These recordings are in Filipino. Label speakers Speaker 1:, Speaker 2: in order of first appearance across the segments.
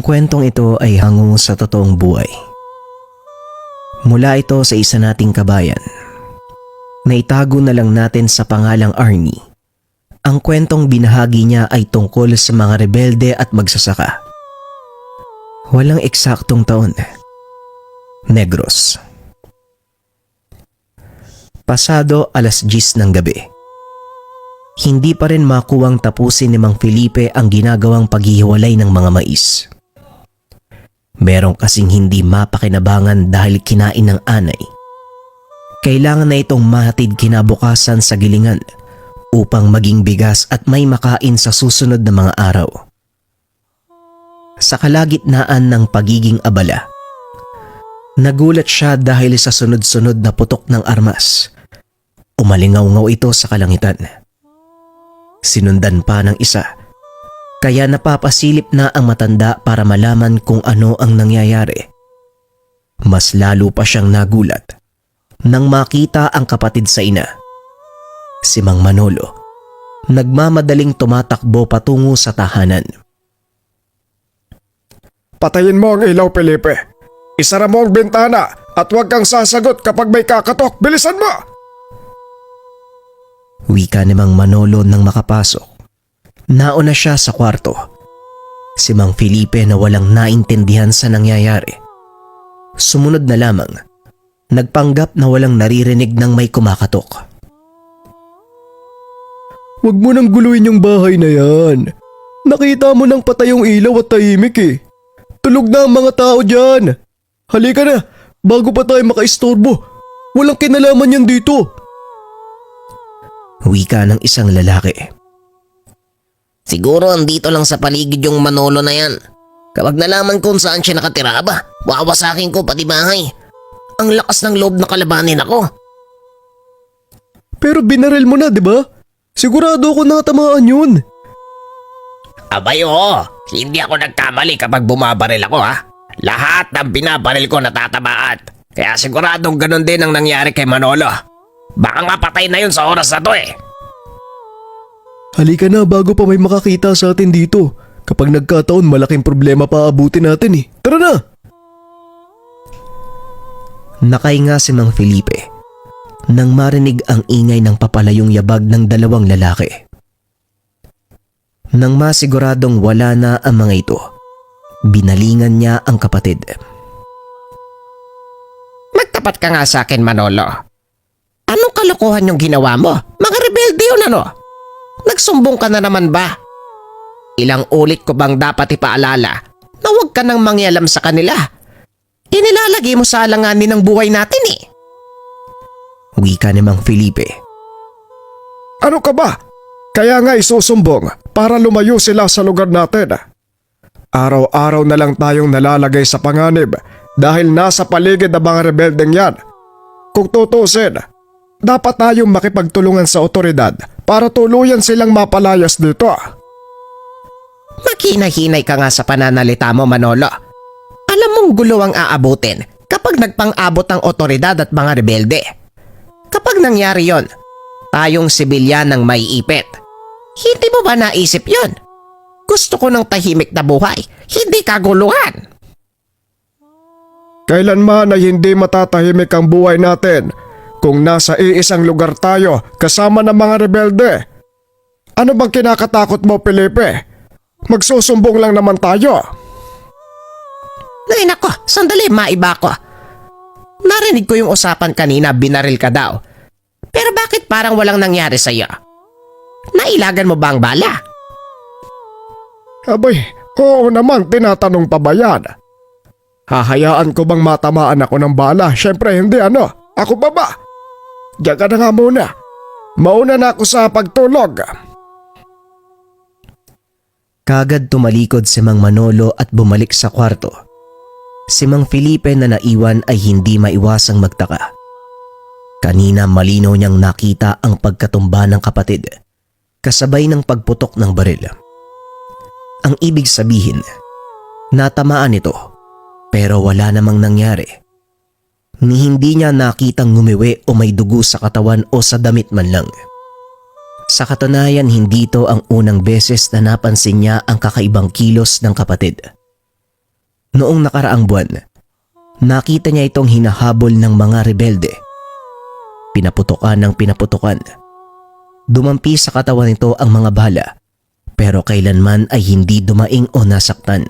Speaker 1: Ang kwentong ito ay hango sa totoong buhay. Mula ito sa isa nating kabayan. Naitago na lang natin sa pangalang Arnie. Ang kwentong binahagi niya ay tungkol sa mga rebelde at magsasaka. Walang eksaktong taon. Negros. Pasado 10:00 ng gabi. Hindi pa rin makuwang tapusin ni Mang Felipe ang ginagawang paghihiwalay ng mga mais. Merong kasing hindi mapakinabangan dahil kinain ng anay. Kailangan na itong mahatid kinabukasan sa gilingan upang maging bigas at may makain sa susunod na mga araw. Sa kalagitnaan ng pagiging abala, nagulat siya dahil sa sunod-sunod na putok ng armas. Umalingaw-ngaw ito sa kalangitan. Sinundan pa ng isa, kaya napapasilip na ang matanda para malaman kung ano ang nangyayari. Mas lalo pa siyang nagulat nang makita ang kapatid sa ina, si Mang Manolo, nagmamadaling tumatakbo patungo sa tahanan.
Speaker 2: Patayin mo ang ilaw, Felipe. Isara mo ang bintana at huwag kang sasagot kapag may kakatok. Bilisan mo!
Speaker 1: Wika ni Mang Manolo nang makapasok. Nauna siya sa kwarto. Si Mang Felipe na walang naintindihan sa nangyayari. Sumunod na lamang, nagpanggap na walang naririnig ng may kumakatok.
Speaker 2: Huwag mo nang guluhin yung bahay na yan. Nakita mo nang patay yung ilaw at tahimik eh. Tulog na ang mga tao dyan. Halika na, bago pa tayo makaistorbo. Walang kinalaman yan dito.
Speaker 1: Wika ng isang lalaki.
Speaker 3: Siguro andito lang sa paligid yung Manolo na yan. Kapag nalaman kung saan siya nakatira ba, wawasakin ko pati bahay. Ang lakas ng loob na kalabanin ako.
Speaker 2: Pero binaril mo na, di ba? Sigurado ako natamaan yun.
Speaker 3: Abay oo, hindi ako nagkamali kapag bumabaril ako ha. Lahat ng binabaril ko natatamaan. Kaya siguradong ganun din ang nangyari kay Manolo. Baka nga patay na yun sa oras na to eh.
Speaker 2: Halika na bago pa may makakita sa atin dito. Kapag nagkataon malaking problema pa abutin natin eh. Tara na!
Speaker 1: Nakahinga si Mang Felipe nang marinig ang ingay ng papalayong yabag ng dalawang lalaki. Nang masiguradong wala na ang mga ito, binalingan niya ang kapatid.
Speaker 3: Magtapat ka nga sa akin, Manolo. Anong kalokohan yung ginawa mo? Mga rebelde yun ano? Nagsumbong ka na naman ba? Ilang ulit ko bang dapat ipaalala na huwag ka nang mangyalam sa kanila? Inilalagay mo sa alanganin ng buhay natin eh.
Speaker 1: Wika ni Mang Felipe.
Speaker 2: Ano ka ba? Kaya nga isusumbong para lumayo sila sa lugar natin. Araw-araw na lang tayong nalalagay sa panganib dahil nasa paligid ang mga rebeldeng yan. Kung tutusin, dapat tayong makipagtulungan sa otoridad para tuluyan silang mapalayas dito.
Speaker 3: Maghinahinay ka nga sa pananalita mo, Manolo. Alam mong gulo ang aabutin kapag nagpang-abot ang otoridad at mga rebelde. Kapag nangyari yon, tayong sibilyan ng may ipit. Hindi mo ba naisip yon? Gusto ko ng tahimik na buhay, hindi kaguluhan.
Speaker 2: Kailanman ay hindi matatahimik ang buhay natin kung nasa iisang lugar tayo kasama ng mga rebelde. Ano bang kinakatakot mo, Felipe? Magsusumbong lang naman tayo.
Speaker 3: Ay nako, sandali, maiba ko. Narinig ko yung usapan kanina, binaril ka daw. Pero bakit parang walang nangyari sa'yo? Nailagan mo ba ang bala?
Speaker 2: Abay, oo naman, tinatanong pa ba yan? Hahayaan ko bang matamaan ako ng bala? Siyempre hindi ano, ako ba ba? Diyan ka na nga muna. Mauna na ako sa pagtulog.
Speaker 1: Kagad tumalikod si Mang Manolo at bumalik sa kwarto. Si Mang Felipe na naiwan ay hindi maiwasang magtaka. Kanina malinaw niyang nakita ang pagkatumba ng kapatid, kasabay ng pagputok ng baril. Ang ibig sabihin, natamaan ito, pero wala namang nangyari. Ni hindi niya nakitang ngumiwi o may dugo sa katawan o sa damit man lang. Sa katunayan, hindi ito ang unang beses na napansin niya ang kakaibang kilos ng kapatid. Noong nakaraang buwan, nakita niya itong hinahabol ng mga rebelde. Pinaputukan ng pinaputukan. Dumampi sa katawan nito ang mga bala, pero kailanman ay hindi dumaing o nasaktan.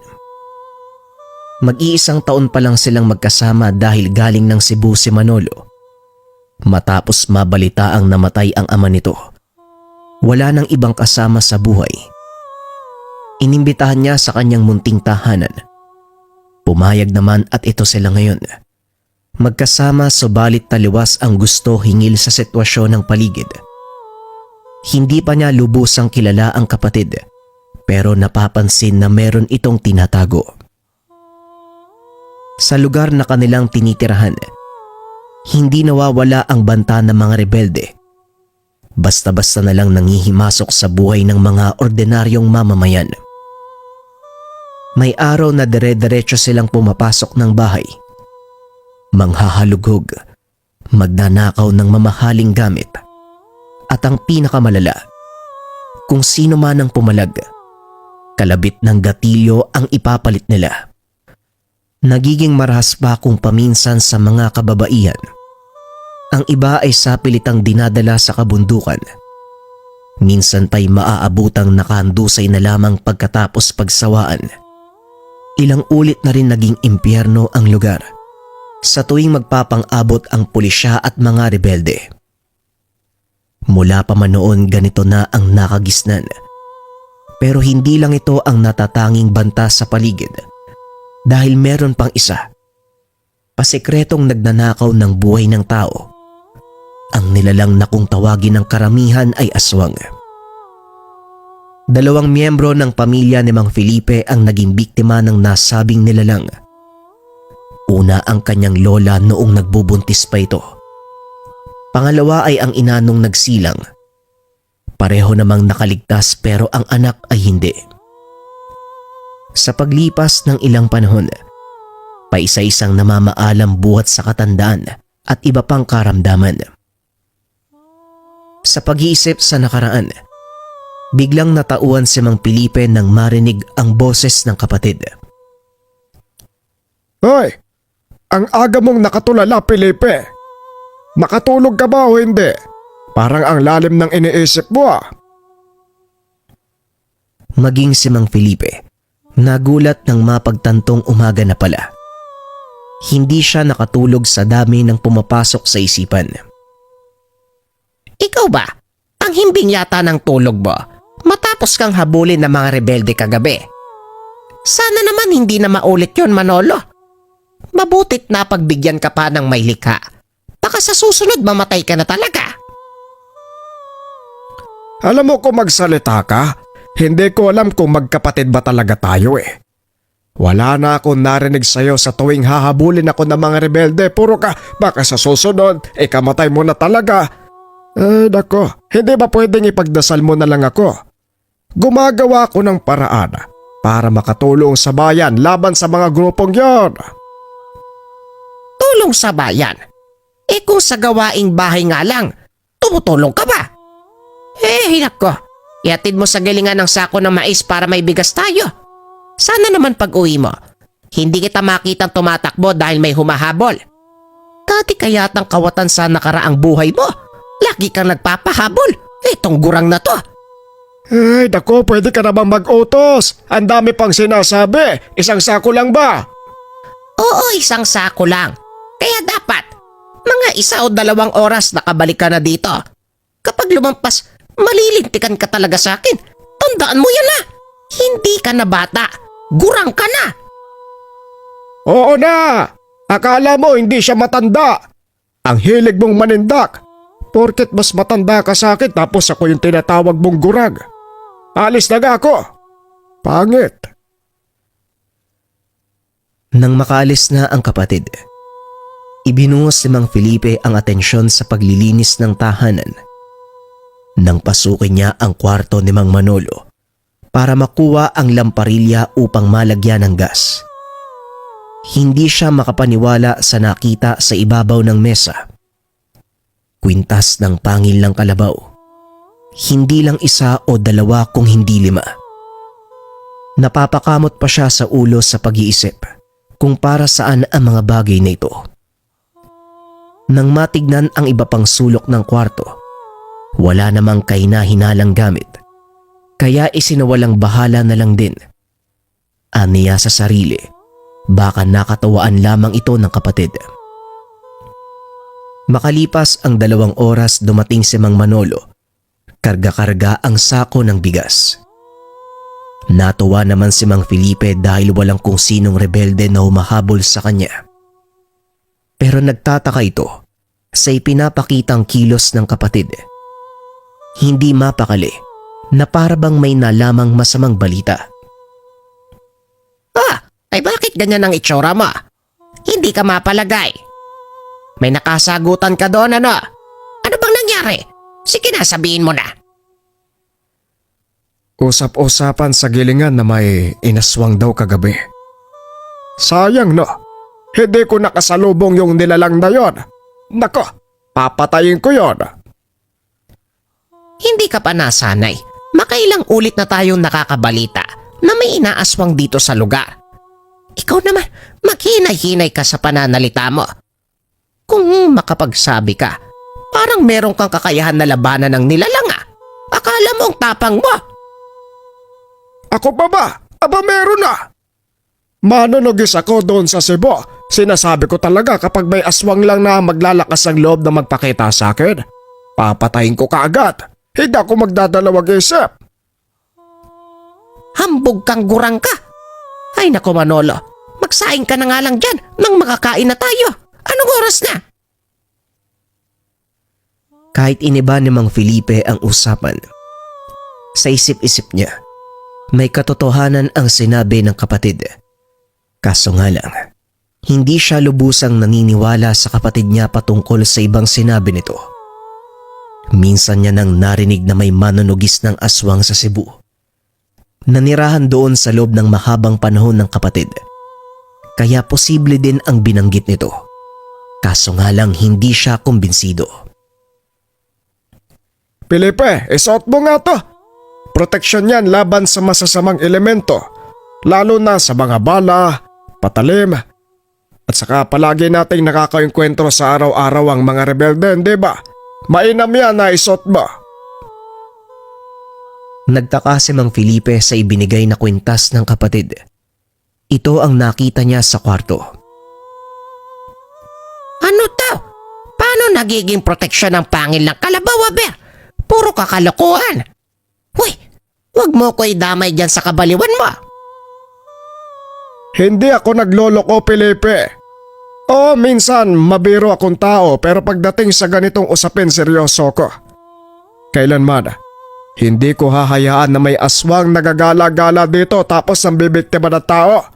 Speaker 1: Mag-iisang taon pa lang silang magkasama dahil galing ng Cebu si Manolo. Matapos mabalitaang namatay ang ama nito, wala nang ibang kasama sa buhay. Inimbitahan niya sa kanyang munting tahanan. Pumayag naman at ito sila ngayon. Magkasama subalit taliwas ang gusto hingil sa sitwasyon ng paligid. Hindi pa niya lubusang kilala ang kapatid, pero napapansin na meron itong tinatago. Sa lugar na kanilang tinitirahan, hindi nawawala ang banta ng mga rebelde. Basta-basta na lang nangihimasok sa buhay ng mga ordinaryong mamamayan. May araw na dire-diretso silang pumapasok ng bahay. Manghahalughog, magnanakaw ng mamahaling gamit. At ang pinakamalala, kung sino man ang pumalag, kalabit ng gatilyo ang ipapalit nila. Nagiging marahas pa kung paminsan sa mga kababaihan. Ang iba ay sapilitang dinadala sa kabundukan. Minsan pa'y maaabutang nakahandusay na lamang pagkatapos pagsawaan. Ilang ulit na rin naging impyerno ang lugar sa tuwing magpapang-abot ang pulisya at mga rebelde. Mula pa man noon ganito na ang nakagisnan. Pero hindi lang ito ang natatanging banta sa paligid dahil meron pang isa. Pasikretong nagnanakaw ng buhay ng tao. Ang nilalang na kung tawagin ng karamihan ay aswang. 2 miyembro ng pamilya ni Mang Felipe ang naging biktima ng nasabing nilalang. Una ang kanyang lola noong nagbubuntis pa ito. Pangalawa ay ang ina nung nagsilang. Pareho namang nakaligtas pero ang anak ay hindi. Sa paglipas ng ilang panahon, paisa-isang namamaalam buhat sa katandaan at iba pang karamdaman. Sa pag-iisip sa nakaraan, biglang natauhan si Mang Felipe nang marinig ang boses ng kapatid.
Speaker 2: Hoy! Ang aga mong nakatulala, Felipe! Nakatulog ka ba o hindi? Parang ang lalim ng iniisip mo ah.
Speaker 1: Maging si Mang Felipe, nagulat nang mapagtantong umaga na pala. Hindi siya nakatulog sa dami ng pumapasok sa isipan.
Speaker 3: Ikaw ba? Ang himbing yata ng tulog mo matapos kang habulin ng mga rebelde kagabi. Sana naman hindi na maulit yon, Manolo. Mabutit na pagbigyan ka pa ng may likha. Baka sa susunod mamatay ka na talaga.
Speaker 2: Alam mo kung magsalita ka, hindi ko alam kung magkapatid ba talaga tayo eh. Wala na akong narinig sa'yo sa tuwing hahabulin ako ng mga rebelde. Puro ka, baka sa susunod, kamatay mo na talaga. Nako, hindi ba pwedeng ipagdasal mo na lang ako? Gumagawa ako ng paraan para makatulong sa bayan laban sa mga grupong yon.
Speaker 3: Tulong sa bayan? Kung sa gawaing bahay nga lang, tumutulong ka ba? Hinak ko. Ihatid mo sa galingan ng sako ng mais para may bigas tayo. Sana naman pag uwi mo, hindi kita makitang tumatakbo dahil may humahabol. Dati kayatang kawatan sa nakaraang buhay mo. Lagi kang nagpapahabol. Itong gurang na to.
Speaker 2: Ay, nako, pwede ka naman mag-utos. Ang dami pang sinasabi. Isang sako lang ba?
Speaker 3: Oo, isang sako lang. Kaya dapat, mga 1 o 2 oras nakabalik ka na dito. Kapag lumampas, malilintikan ka talaga sa akin. Tandaan mo yan na. Hindi ka na bata. Gurang ka na.
Speaker 2: Oo na. Akala mo hindi siya matanda. Ang hilig mong manindak. Porket mas matanda ka sa akin tapos ako yung tinatawag mong gurag. Alis na nga ako. Pangit.
Speaker 1: Nang makaalis na ang kapatid, ibinuhos ni Mang Felipe ang atensyon sa paglilinis ng tahanan. Nang pasukin niya ang kwarto ni Mang Manolo para makuha ang lamparilla upang malagyan ng gas. Hindi siya makapaniwala sa nakita sa ibabaw ng mesa. Kwintas ng pangil ng kalabaw. Hindi lang 1 o 2 kung hindi 5. Napapakamot pa siya sa ulo sa pag-iisip. kung para saan ang mga bagay na ito. Nang matignan ang iba pang sulok ng kwarto, wala namang kahina-hinalang gamit, kaya isinawalang bahala na lang din. Aniya sa sarili, baka nakatawaan lamang ito ng kapatid. Makalipas ang 2 oras dumating si Mang Manolo, karga-karga ang sako ng bigas. Natuwa naman si Mang Felipe dahil walang kung sinong rebelde na humahabol sa kanya. Pero nagtataka ito sa ipinapakitang kilos ng kapatid. Hindi mapakali na para bang may nalamang masamang balita.
Speaker 3: Ay bakit ganyan ang itsura mo? Hindi ka mapalagay. May nakasagutan ka doon ano? Ano bang nangyari? Sige na, sabihin mo na.
Speaker 2: Usap-usapan sa gilingan na may inaswang daw kagabi. Sayang no, hindi ko nakasalubong yung nilalang na yon. Nako, papatayin ko yon.
Speaker 3: Hindi ka pa nasanay. Makailang ulit na tayong nakakabalita na may inaaswang dito sa lugar. Ikaw naman, maghinay-hinay ka sa pananalita mo. Kung makapagsabi ka, parang meron kang kakayahan na labanan ng nilalang ah. Akala mo ang tapang mo.
Speaker 2: Ako pa ba? Aba meron na. Manunugis ako doon sa Cebu. Sinasabi ko talaga kapag may aswang lang na maglalakas ang loob na magpakita sa akin, papatayin ko kaagad. Hindi ako magdadalawag isip.
Speaker 3: Hambog kang gurang ka. Ay nako Manolo, magsaing ka na nga lang dyan nang makakain na tayo. Anong oras na?
Speaker 1: Kahit iniba ni Mang Felipe ang usapan, sa isip-isip niya, may katotohanan ang sinabi ng kapatid. Kaso nga lang, hindi siya lubusang naniniwala sa kapatid niya patungkol sa ibang sinabi nito. Minsan niya nang narinig na may manunugis ng aswang sa Cebu. Nanirahan doon sa loob ng mahabang panahon ng kapatid. Kaya posible din ang binanggit nito. Kaso nga lang hindi siya kumbinsido.
Speaker 2: Felipe, isuot mo nga to. Proteksyon yan laban sa masasamang elemento. Lalo na sa mga bala, patalim. At saka palagi nating nakakaengkwentro sa araw-araw ang mga rebelde, di ba? Mainam yan na isuot mo.
Speaker 1: Nagtaka si Mang Felipe sa ibinigay na kwintas ng kapatid. Ito ang nakita niya sa kwarto.
Speaker 3: Ano to? Paano nagiging proteksyon ng pangil ng kalabaw, Aber? Puro kakalokohan. Huy, wag mo ko idamay dyan sa kabaliwan mo.
Speaker 2: Hindi ako nagloloko, Felipe. Oo, minsan mabiro akong tao pero pagdating sa ganitong usapin seryoso ko. Kailanman, hindi ko hahayaan na may aswang nagagala-gala dito tapos ang bibiktima na tao.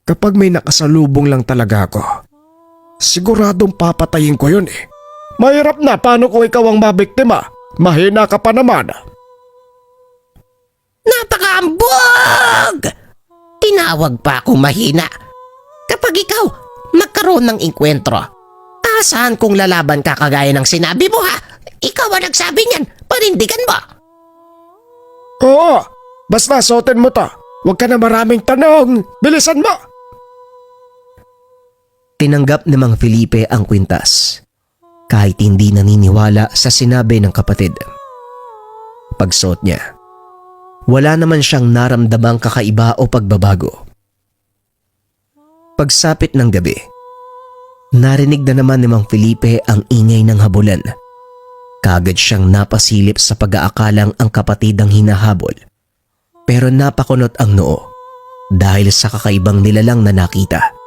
Speaker 2: Kapag may nakasalubong lang talaga ako, siguradong papatayin ko yun eh. Mahirap na paano kung ikaw ang mabiktima? Mahina ka pa naman.
Speaker 3: Napakaambog! Tinawag pa akong mahina. Kapag ikaw nagkaroon ng inkwentro, asahan kong lalaban ka kagaya ng sinabi mo ha? Ikaw ang nagsabi niyan, panindigan mo.
Speaker 2: Oo, basta suotin mo to. Huwag ka na maraming tanong. Bilisan mo!
Speaker 1: Tinanggap ni Mang Felipe ang kwintas, kahit hindi naniniwala sa sinabi ng kapatid. Pagsuot niya, wala naman siyang naramdamang kakaiba o pagbabago. Pagsapit ng gabi, narinig na naman ni Mang Felipe ang ingay ng habulan. Kagad siyang napasilip sa pag-aakalang ang kapatid ang hinahabol. Pero napakunot ang noo dahil sa kakaibang nilalang na nakita.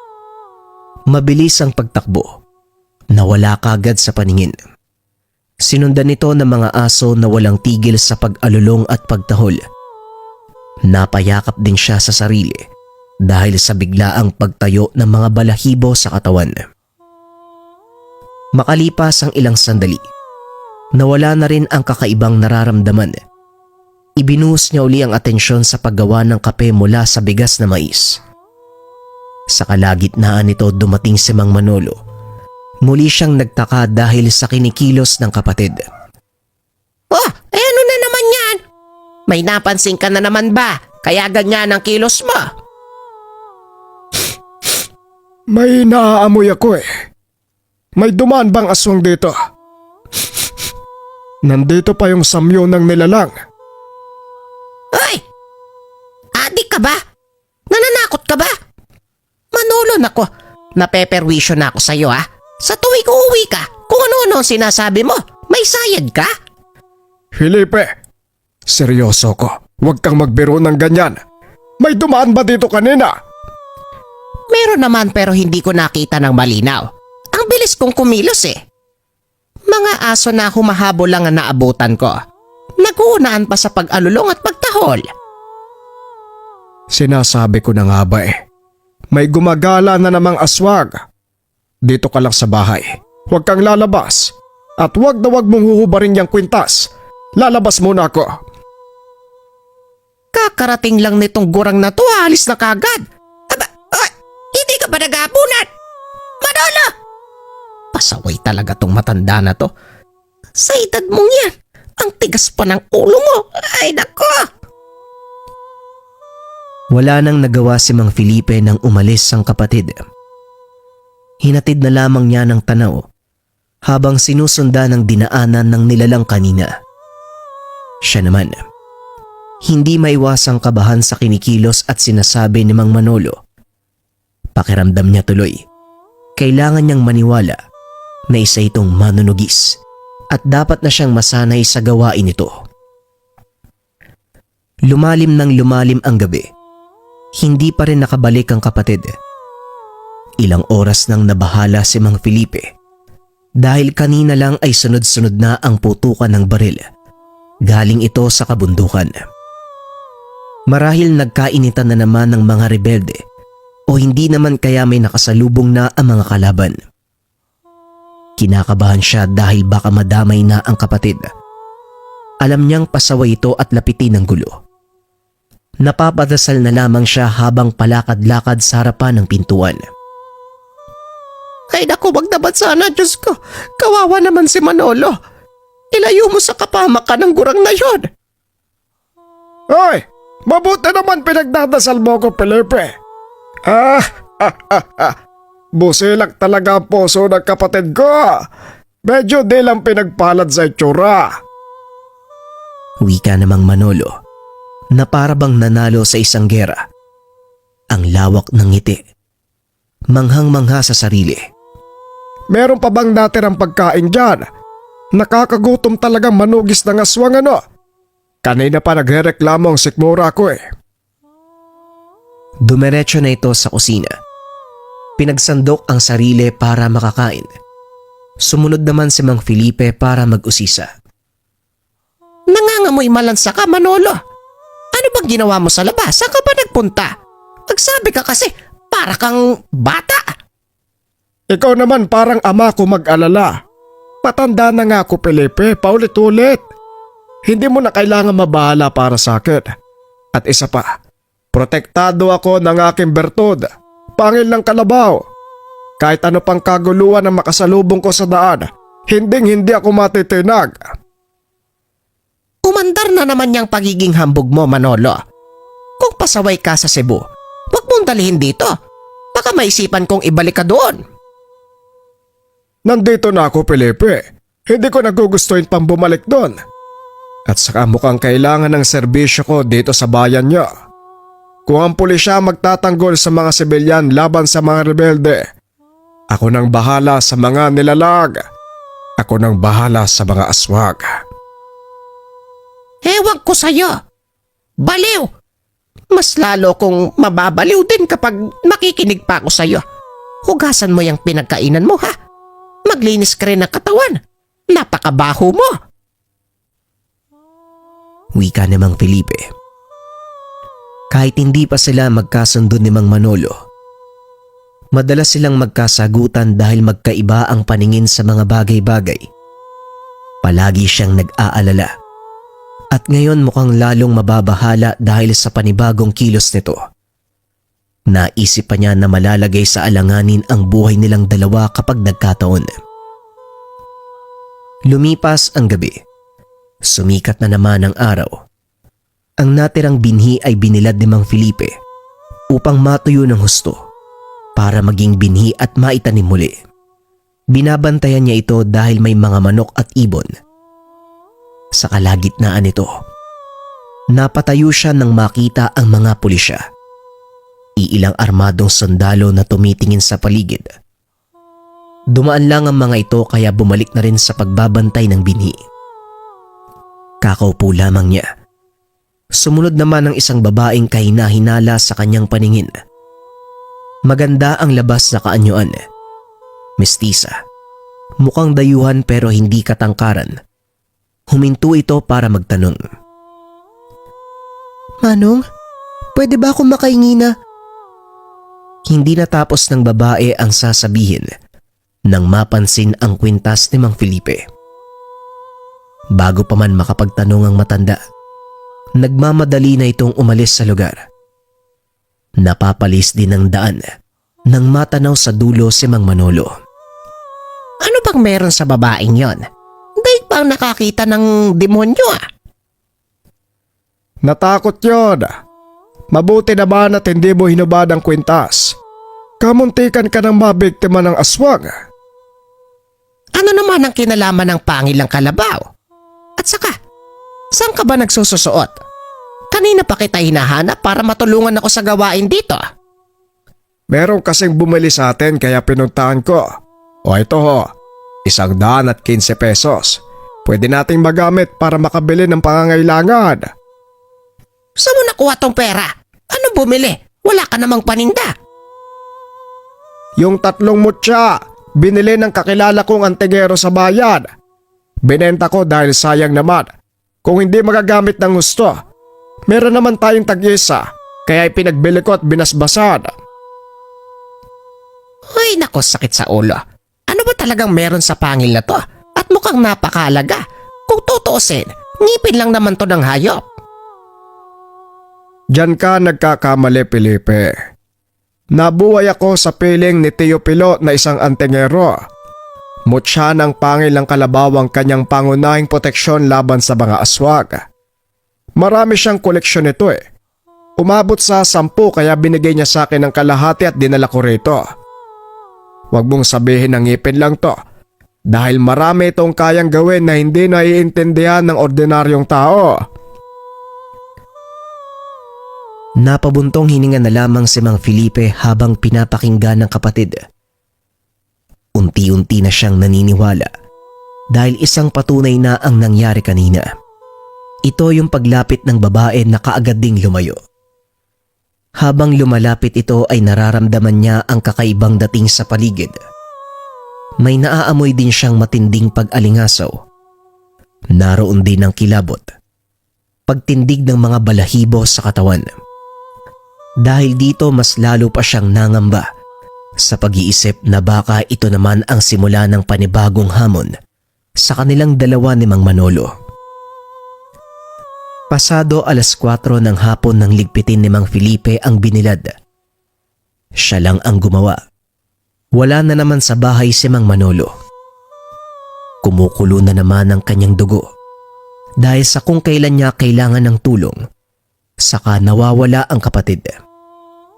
Speaker 1: Mabilis ang pagtakbo, nawala kagad sa paningin. Sinundan nito ng mga aso na walang tigil sa pag-alulong at pagtahol. Napayakap din siya sa sarili dahil sa biglaang pagtayo ng mga balahibo sa katawan. Makalipas ang ilang sandali, nawala na rin ang kakaibang nararamdaman. Ibinuhos niya uli ang atensyon sa paggawa ng kape mula sa bigas na mais. Sa kalagitnaan nito dumating si Mang Manolo. Muli siyang nagtaka dahil sa kinikilos ng kapatid.
Speaker 3: Oh, ano na naman yan? May napansin ka na naman ba? Kaya ganyan ang kilos mo.
Speaker 2: May naaamoy ako eh. May dumaan bang aswang dito? Nandito pa yung samyo ng nilalang.
Speaker 3: Ay! Adik ka ba? Nananakot ka ba? Manolo nako, napeperwisyo na ako sa'yo ha. Sa tuwing uuwi ka, kung ano-ano ang sinasabi mo, may sayad ka?
Speaker 2: Felipe, seryoso ko. Huwag kang magbiro ng ganyan. May dumaan ba dito kanina?
Speaker 3: Meron naman pero hindi ko nakita ng malinaw. Ang bilis kong kumilos eh. Mga aso na humahabol lang ang naabutan ko. Nag-uunaan pa sa pag-alulong at pagtahol.
Speaker 2: Sinasabi ko na nga ba eh. May gumagala na namang aswag. Dito ka lang sa bahay. Huwag kang lalabas. At huwag na huwag mong huhubarin yung kwintas. Lalabas muna ako.
Speaker 3: Kakarating lang nitong gurang na to, alis na kagad. Aba, hindi ka ba nag-aapunan? Manolo! Pasaway talaga tong matanda na to. Sa edad mong yan, ang tigas pa ng ulo mo. Ay nako!
Speaker 1: Wala nang nagawa si Mang Felipe nang umalis ang kapatid. Hinatid na lamang niya ng tanaw habang sinusundan ng dinaanan ng nilalang kanina. Siya naman, hindi maiwasang kabahan sa kinikilos at sinasabi ni Mang Manolo. Pakiramdam niya tuloy, kailangan niyang maniwala na isa itong manunugis at dapat na siyang masanay sa gawain ito. Lumalim ng lumalim ang gabi. Hindi pa rin nakabalik ang kapatid. Ilang oras nang nabahala si Mang Felipe dahil kanina lang ay sunod-sunod na ang putukan ng baril. Galing ito sa kabundukan. Marahil nagkainitan na naman ng mga rebelde o hindi naman kaya may nakasalubong na ang mga kalaban. Kinakabahan siya dahil baka madamay na ang kapatid. Alam niyang pasaway ito at lapitin ng gulo. Napapadasal na lamang siya habang palakad-lakad sa harapan ng pintuan.
Speaker 3: Ay naku, wag naman sana, Diyos ko. Kawawa naman si Manolo. Ilayo mo sa kapamakan ng gurang na yon.
Speaker 2: Hoy! Mabuti naman pinagdadasal mo ko, Felipe. Busilak talaga ang puso ng kapatid ko. Medyo di lang pinagpalad sa itsura.
Speaker 1: Wika namang Manolo na para bang nanalo sa isang gera. Ang lawak ng ngiti. Manghang-mangha sa sarili.
Speaker 2: Meron pa bang natirang pagkain dyan? Nakakagutom talagang manugis ng aswang ano. Kanina pa nagrereklamo ang sikmura ko eh.
Speaker 1: Dumiretso na ito sa kusina. Pinagsandok ang sarili para makakain. Sumunod naman si Mang Felipe para mag-usisa.
Speaker 3: Nangangamoy malansa ka, Manolo. Ano bang ginawa mo sa labas? Saan ka ba nagpunta? Magsabi ka kasi para kang bata.
Speaker 2: Ikaw naman parang ama ko mag-alala. Matanda na nga ako, Felipe, paulit-ulit. Hindi mo na kailangan mabahala para sa akin. At isa pa, protektado ako ng aking bertud. Pangil ng kalabaw. Kahit ano pang kaguluhan na makasalubong ko sa daan, hindi ako matitinag.
Speaker 3: Umandar na naman yung pagiging hambog mo, Manolo. Kung pasaway ka sa Cebu, wag mong dalhin dito. Baka maisipan kong ibalik ka doon.
Speaker 2: Nandito na ako, Felipe. Hindi ko nagugustuhin pang bumalik doon. At saka mukhang kailangan ng serbisyo ko dito sa bayan niya. Kung ang pulisya magtatanggol sa mga sibilyan laban sa mga rebelde, ako nang bahala sa mga nilalag. Ako nang bahala sa mga aswag.
Speaker 3: Ewan ko sa'yo. Baliw! Mas lalo kong mababaliw din kapag makikinig pa ako sa'yo. Hugasan mo yung pinagkainan mo ha. Maglinis ka rin ng katawan. Napakabaho mo.
Speaker 1: Wika ni Mang Felipe. Kahit hindi pa sila magkasundo ni Mang Manolo, madalas silang magkasagutan dahil magkaiba ang paningin sa mga bagay-bagay. Palagi siyang nag-aalala. At ngayon mukhang lalong mababahala dahil sa panibagong kilos nito. Naisip pa niya na malalagay sa alanganin ang buhay nilang dalawa kapag nagkataon. Lumipas ang gabi. Sumikat na naman ang araw. Ang natirang binhi ay binilad ni Mang Felipe upang matuyo ng husto para maging binhi at maitanim muli. Binabantayan niya ito dahil may mga manok at ibon. Sa kalagitnaan nito, napatayo siya nang makita ang mga pulisya. Iilang armadong sundalo na tumitingin sa paligid. Dumaan lang ang mga ito kaya bumalik na rin sa pagbabantay ng binhi. Kakaupo lamang niya. Sumunod naman ang isang babaeng kahina-hinala sa kanyang paningin. Maganda ang labas na kaanyuan. Mestisa. Mukhang dayuhan pero hindi katangkaran. Huminto ito para magtanong.
Speaker 3: Manong, pwede ba akong makahingi na?
Speaker 1: Hindi natapos ng babae ang sasabihin nang mapansin ang kwintas ni Mang Felipe. Bago pa man makapagtanong ang matanda, nagmamadali na itong umalis sa lugar. Napapalis din ang daan nang matanaw sa dulo si Mang Manolo.
Speaker 3: Ano bang meron sa babaeng yon? Daig bang nakakita ng demonyo ah?
Speaker 2: Natakot yon. Mabuti naman at hindi mo hinubad ang kwintas. Kamuntikan ka ng mabiktima ng aswang.
Speaker 3: Ano naman ang kinalaman ng pangilang kalabaw? At saka, saan ka ba nagsususuot? Kanina pa kita hinahanap para matulungan ako sa gawain dito.
Speaker 2: Meron kasing bumili sa atin kaya pinuntahan ko. O ito ho, 115 pesos. Pwede nating magamit para makabili ng pangangailangan.
Speaker 3: Saan mo nakuha tong pera? Ano bumili? Wala ka namang paninda.
Speaker 2: Yung 3 mutya, binili ng kakilala kong antigero sa bayan. Binenta ko dahil sayang naman. Kung hindi magagamit ng gusto, meron naman tayong tag-isa, kaya ipinagbili ko at binasbasan.
Speaker 3: Ay nako, sakit sa ulo. Ano ba talagang meron sa pangil na to? At mukhang napakahalaga. Kung tutuusin, ngipin lang naman to ng hayop.
Speaker 2: Diyan ka nagkakamali, Felipe. Nabuhay ako sa piling ni Tio Pilo na isang antingero. Mutya ng pangil ng kalabaw ang kanyang pangunahing proteksyon laban sa mga aswag. Marami siyang koleksyon nito eh. Umabot sa 10 kaya binigay niya sa akin ng kalahati at dinala ko rito. Huwag mong sabihin na ngipin lang to. Dahil marami itong kayang gawin na hindi naiintindihan ng ordinaryong tao.
Speaker 1: Napabuntong hininga na lamang si Mang Felipe habang pinapakinggan ng kapatid. Unti-unti na siyang naniniwala dahil isang patunay na ang nangyari kanina. Ito yung paglapit ng babae na kaagad ding lumayo. Habang lumalapit ito ay nararamdaman niya ang kakaibang dating sa paligid. May naaamoy din siyang matinding pag-alingasaw. Naroon din ang kilabot. Pagtindig ng mga balahibo sa katawan. Dahil dito mas lalo pa siyang nangamba sa pag-iisip na baka ito naman ang simula ng panibagong hamon sa kanilang dalawa ni Mang Manolo. Pasado 4:00 ng hapon nang ligpitin ni Mang Felipe ang binilad. Siya lang ang gumawa. Wala na naman sa bahay si Mang Manolo. Kumukulo na naman ang kanyang dugo dahil sa kung kailan niya kailangan ng tulong, saka nawawala ang kapatid.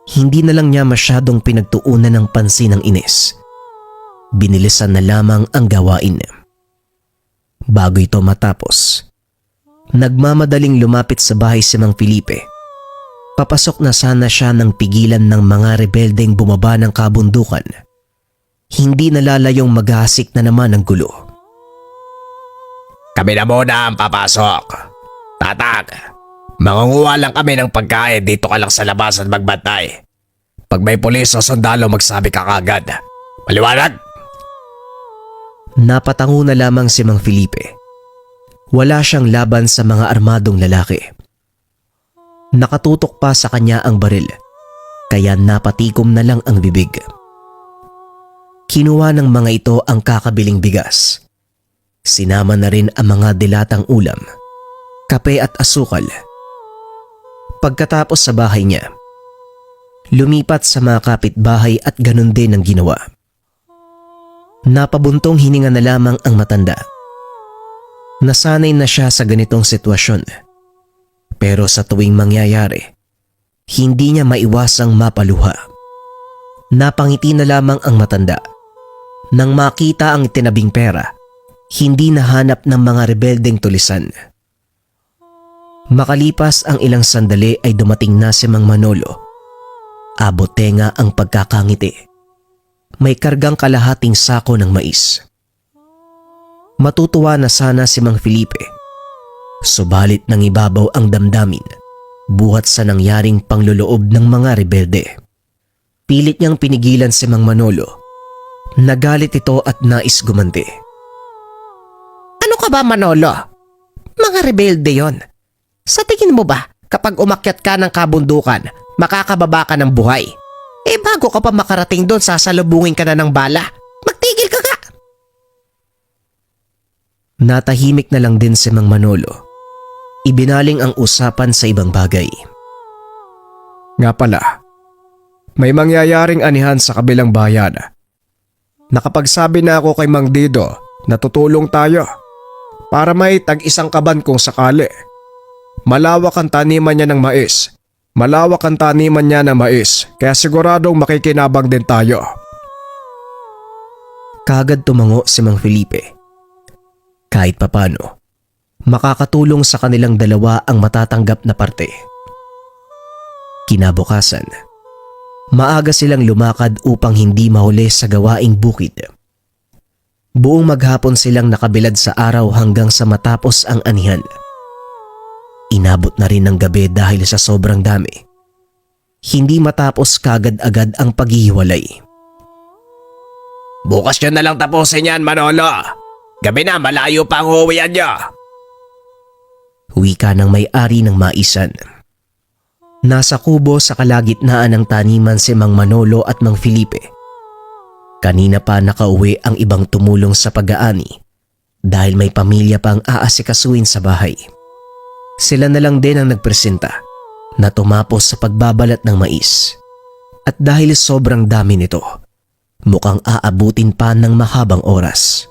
Speaker 1: Hindi na lang niya masyadong pinagtuunan ng pansin ng inis. Binilisan na lamang ang gawain. Bago ito matapos, nagmamadaling lumapit sa bahay si Mang Felipe. Papasok na sana siya nang pigilan ng mga rebeldeng bumaba ng kabundukan. Hindi nalalayong maghahasik na naman ang gulo.
Speaker 4: Kami na muna ang papasok. Tatag, mangunguha lang kami ng pagkain, dito ka lang sa labas at magbantay. Pag may pulis o sundalo magsabi ka kagad. Maliwanag?
Speaker 1: Napatango na lamang si Mang Felipe. Wala siyang laban sa mga armadong lalaki. Nakatutok pa sa kanya ang baril, kaya napatikom na lang ang bibig. Kinuha ng mga ito ang kakabiling bigas. Sinama na rin ang mga dilatang ulam, kape at asukal. Pagkatapos sa bahay niya, lumipat sa mga kapitbahay at ganun din ang ginawa. Napabuntong hininga na lamang ang matanda. Nasanay na siya sa ganitong sitwasyon. Pero sa tuwing mangyayari, hindi niya maiwasang mapaluha. Napangiti na lamang ang matanda. Nang makita ang itinabing pera, hindi nahanap ng mga rebeldeng tulisan. Makalipas ang ilang sandali ay dumating na si Mang Manolo. Abotenga ang pagkakangiti. May kargang kalahating sako ng mais. Matutuwa na sana si Mang Felipe. Subalit nang ibabaw ang damdamin, buhat sa nangyaring pangloloob ng mga rebelde. Pilit niyang pinigilan si Mang Manolo. Nagalit ito at nais gumanti.
Speaker 3: Ano ka ba, Manolo? Mga rebelde yon. Sa tingin mo ba, kapag umakyat ka ng kabundukan, makakababa ka ng buhay? Eh bago ka pa makarating doon, sasalubungin ka na ng bala. Magtigil ka ka!
Speaker 1: Natahimik na lang din si Mang Manolo. Ibinaling ang usapan sa ibang bagay.
Speaker 2: Nga pala, may mangyayaring anihan sa kabilang bayan. Nakapagsabi na ako kay Mang Dido na tutulong tayo para may tag-isang kaban kung sakali. Malawak ang taniman niya ng mais. Kaya siguradong makikinabang din tayo.
Speaker 1: Kagad tumango si Mang Felipe. Kahit papano, makakatulong sa kanilang dalawa ang matatanggap na parte. Kinabukasan, maaga silang lumakad upang hindi mahuli sa gawaing bukid. Buong maghapon silang nakabilad sa araw hanggang sa matapos ang anihan. Inabot na rin ng gabi dahil sa sobrang dami. Hindi matapos kagad-agad ang paghihiwalay.
Speaker 4: Bukas nyo na lang tapusin yan, Manolo. Gabi na, malayo pa ang uwian nyo.
Speaker 1: Wika ng may-ari ng maisan. Nasa kubo sa kalagitnaan ng taniman si Mang Manolo at Mang Felipe. Kanina pa nakauwi ang ibang tumulong sa pag-aani dahil may pamilya pang aasikasuin sa bahay. Sila na lang din ang nagpresenta na tumapos sa pagbabalat ng mais. At dahil sobrang dami nito, mukhang aabutin pa ng mahabang oras.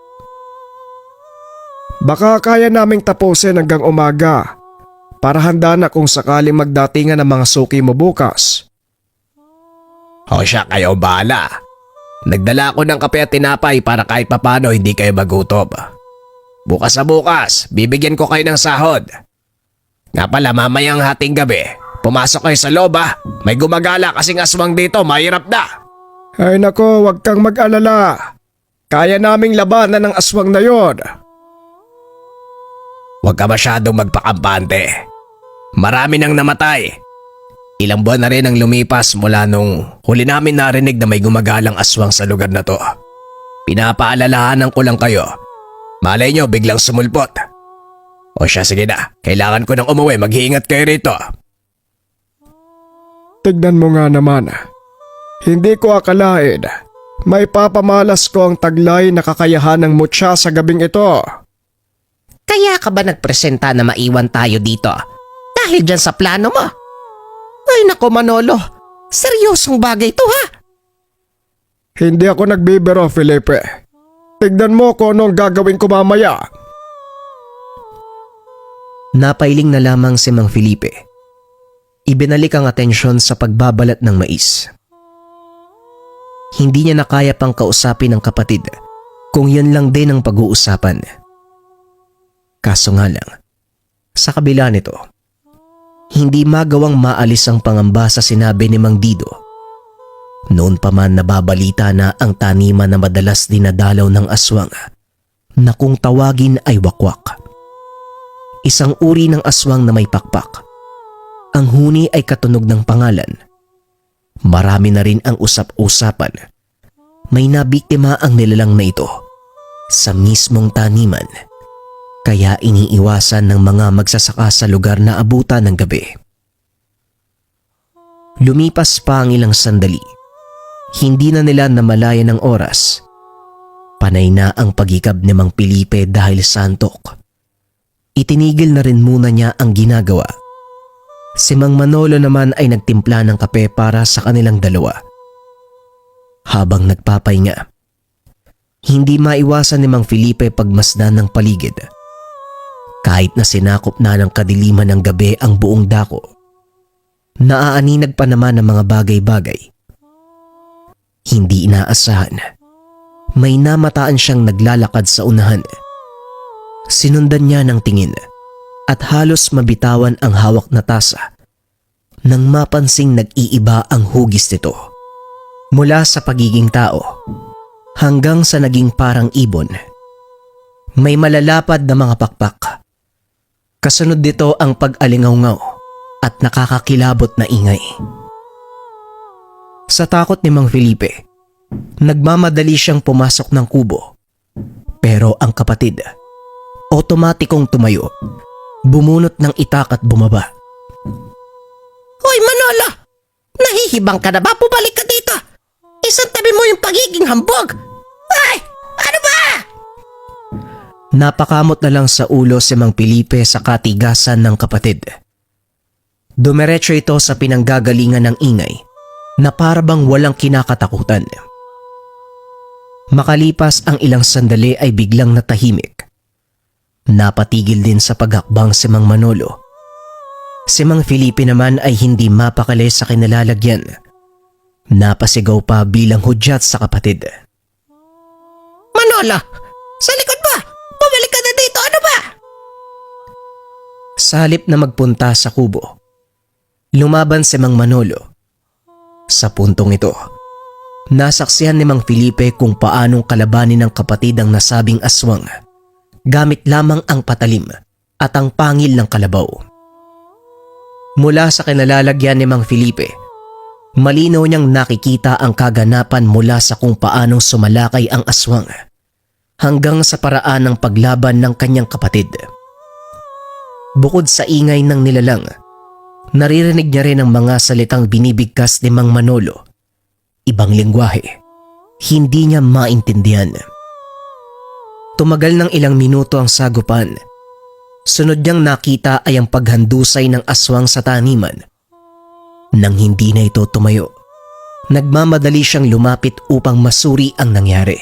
Speaker 2: Baka kaya naming tapusin hanggang umaga para handa na kung sakaling magdatingan ng mga suki mo bukas.
Speaker 4: O siya, kayo bahala. Nagdala ako ng kape at tinapay para kahit papano hindi kayo magutom. Bukas sa bukas, bibigyan ko kayo ng sahod. Nga pala, mamayang hating gabi, pumasok kayo sa loob ha. May gumagala kasing aswang dito, mahirap na.
Speaker 2: Ay nako, wag kang mag-alala. Kaya naming labanan ng aswang na yon.
Speaker 4: Huwag ka masyadong magpakampante. Marami nang namatay. Ilang buwan na rin ang lumipas mula nung huli namin narinig na may gumagalang aswang sa lugar na to. Pinapaalalahanan ko lang kayo. Malay nyo biglang sumulpot. O siya, sige na. Kailangan ko nang umuwi. Mag-iingat kayo rito.
Speaker 2: Tignan mo nga naman. Hindi ko akalain. May papamalas ko ang taglay na kakayahan ng mutya sa gabing ito.
Speaker 3: Kaya ka ba nagpresenta na maiwan tayo dito? Dahil dyan sa plano mo? Ay nako, Manolo, seryosong bagay to ha?
Speaker 2: Hindi ako nagbibiro, Felipe. Tignan mo kung anong gagawin ko mamaya.
Speaker 1: Napailing na lamang si Mang Felipe. Ibinalik ang atensyon sa pagbabalat ng mais. Hindi niya na kaya pang kausapin ang kapatid kung yun lang din ang pag-uusapan. Kaso nga lang, sa kabila nito, hindi magawang maalis ang pangamba sa sinabi ni Mang Dido. Noon pa man nababalita na ang taniman na madalas dinadalaw ng aswang na kung tawagin ay wakwak. Isang uri ng aswang na may pakpak. Ang huni ay katunog ng pangalan. Marami na rin ang usap-usapan. May nabiktima ang nilalang na ito sa mismong taniman. Kaya iniiwasan ng mga magsasaka sa lugar na abutan ng gabi. Lumipas pa ang ilang sandali. Hindi na nila namalayan ng oras. Panay na ang pagikab ni Mang Felipe dahil sa antok. Itinigil na rin muna niya ang ginagawa. Si Mang Manolo naman ay nagtimpla ng kape para sa kanilang dalawa. Habang nagpapahinga, hindi maiwasan ni Mang Felipe pagmasdan ng paligid. Kahit na sinakop na ng kadiliman ng gabi ang buong dako, naaaninag pa naman ng mga bagay-bagay. Hindi inaasahan. May namataan siyang naglalakad sa unahan. Sinundan niya ng tingin at halos mabitawan ang hawak na tasa nang mapansing nag-iiba ang hugis nito. Mula sa pagiging tao hanggang sa naging parang ibon. May malalapad na mga pakpak. Kasunod dito ang pag-alingawngaw at nakakakilabot na ingay. Sa takot ni Mang Felipe, nagmamadali siyang pumasok ng kubo. Pero ang kapatid, otomatikong tumayo, bumunot ng itak at bumaba.
Speaker 3: Hoy Manolo! Nahihibang ka na ba? Pumalik ka dito! Isang tabi mo yung pagiging hambog! Ay! Ano ba?
Speaker 1: Napakamot na lang sa ulo si Mang Felipe sa katigasan ng kapatid. Dumiretso ito sa pinanggagalingan ng ingay na parabang walang kinakatakutan. Makalipas ang ilang sandali ay biglang natahimik. Napatigil din sa paghakbang si Mang Manolo. Si Mang Felipe naman ay hindi mapakali sa kinalalagyan. Napasigaw pa bilang hudyat sa kapatid.
Speaker 3: Manolo! Sa likod mo! Bumalik ka na dito! Ano ba?
Speaker 1: Sa halip na magpunta sa kubo, lumaban si Mang Manolo. Sa puntong ito, nasaksihan ni Mang Felipe kung paanong kalabanin ng kapatid ang nasabing aswang gamit lamang ang patalim at ang pangil ng kalabaw. Mula sa kinalalagyan ni Mang Felipe, malinaw niyang nakikita ang kaganapan mula sa kung paanong sumalakay ang aswang hanggang sa paraan ng paglaban ng kanyang kapatid. Bukod sa ingay ng nilalang, naririnig niya rin ang mga salitang binibigkas ni Mang Manolo. Ibang lengguwahe, hindi niya maintindihan. Tumagal ng ilang minuto ang sagupan. Sunod niyang nakita ay ang paghandusay ng aswang sa taniman. Nang hindi na ito tumayo, nagmamadali siyang lumapit upang masuri ang nangyari.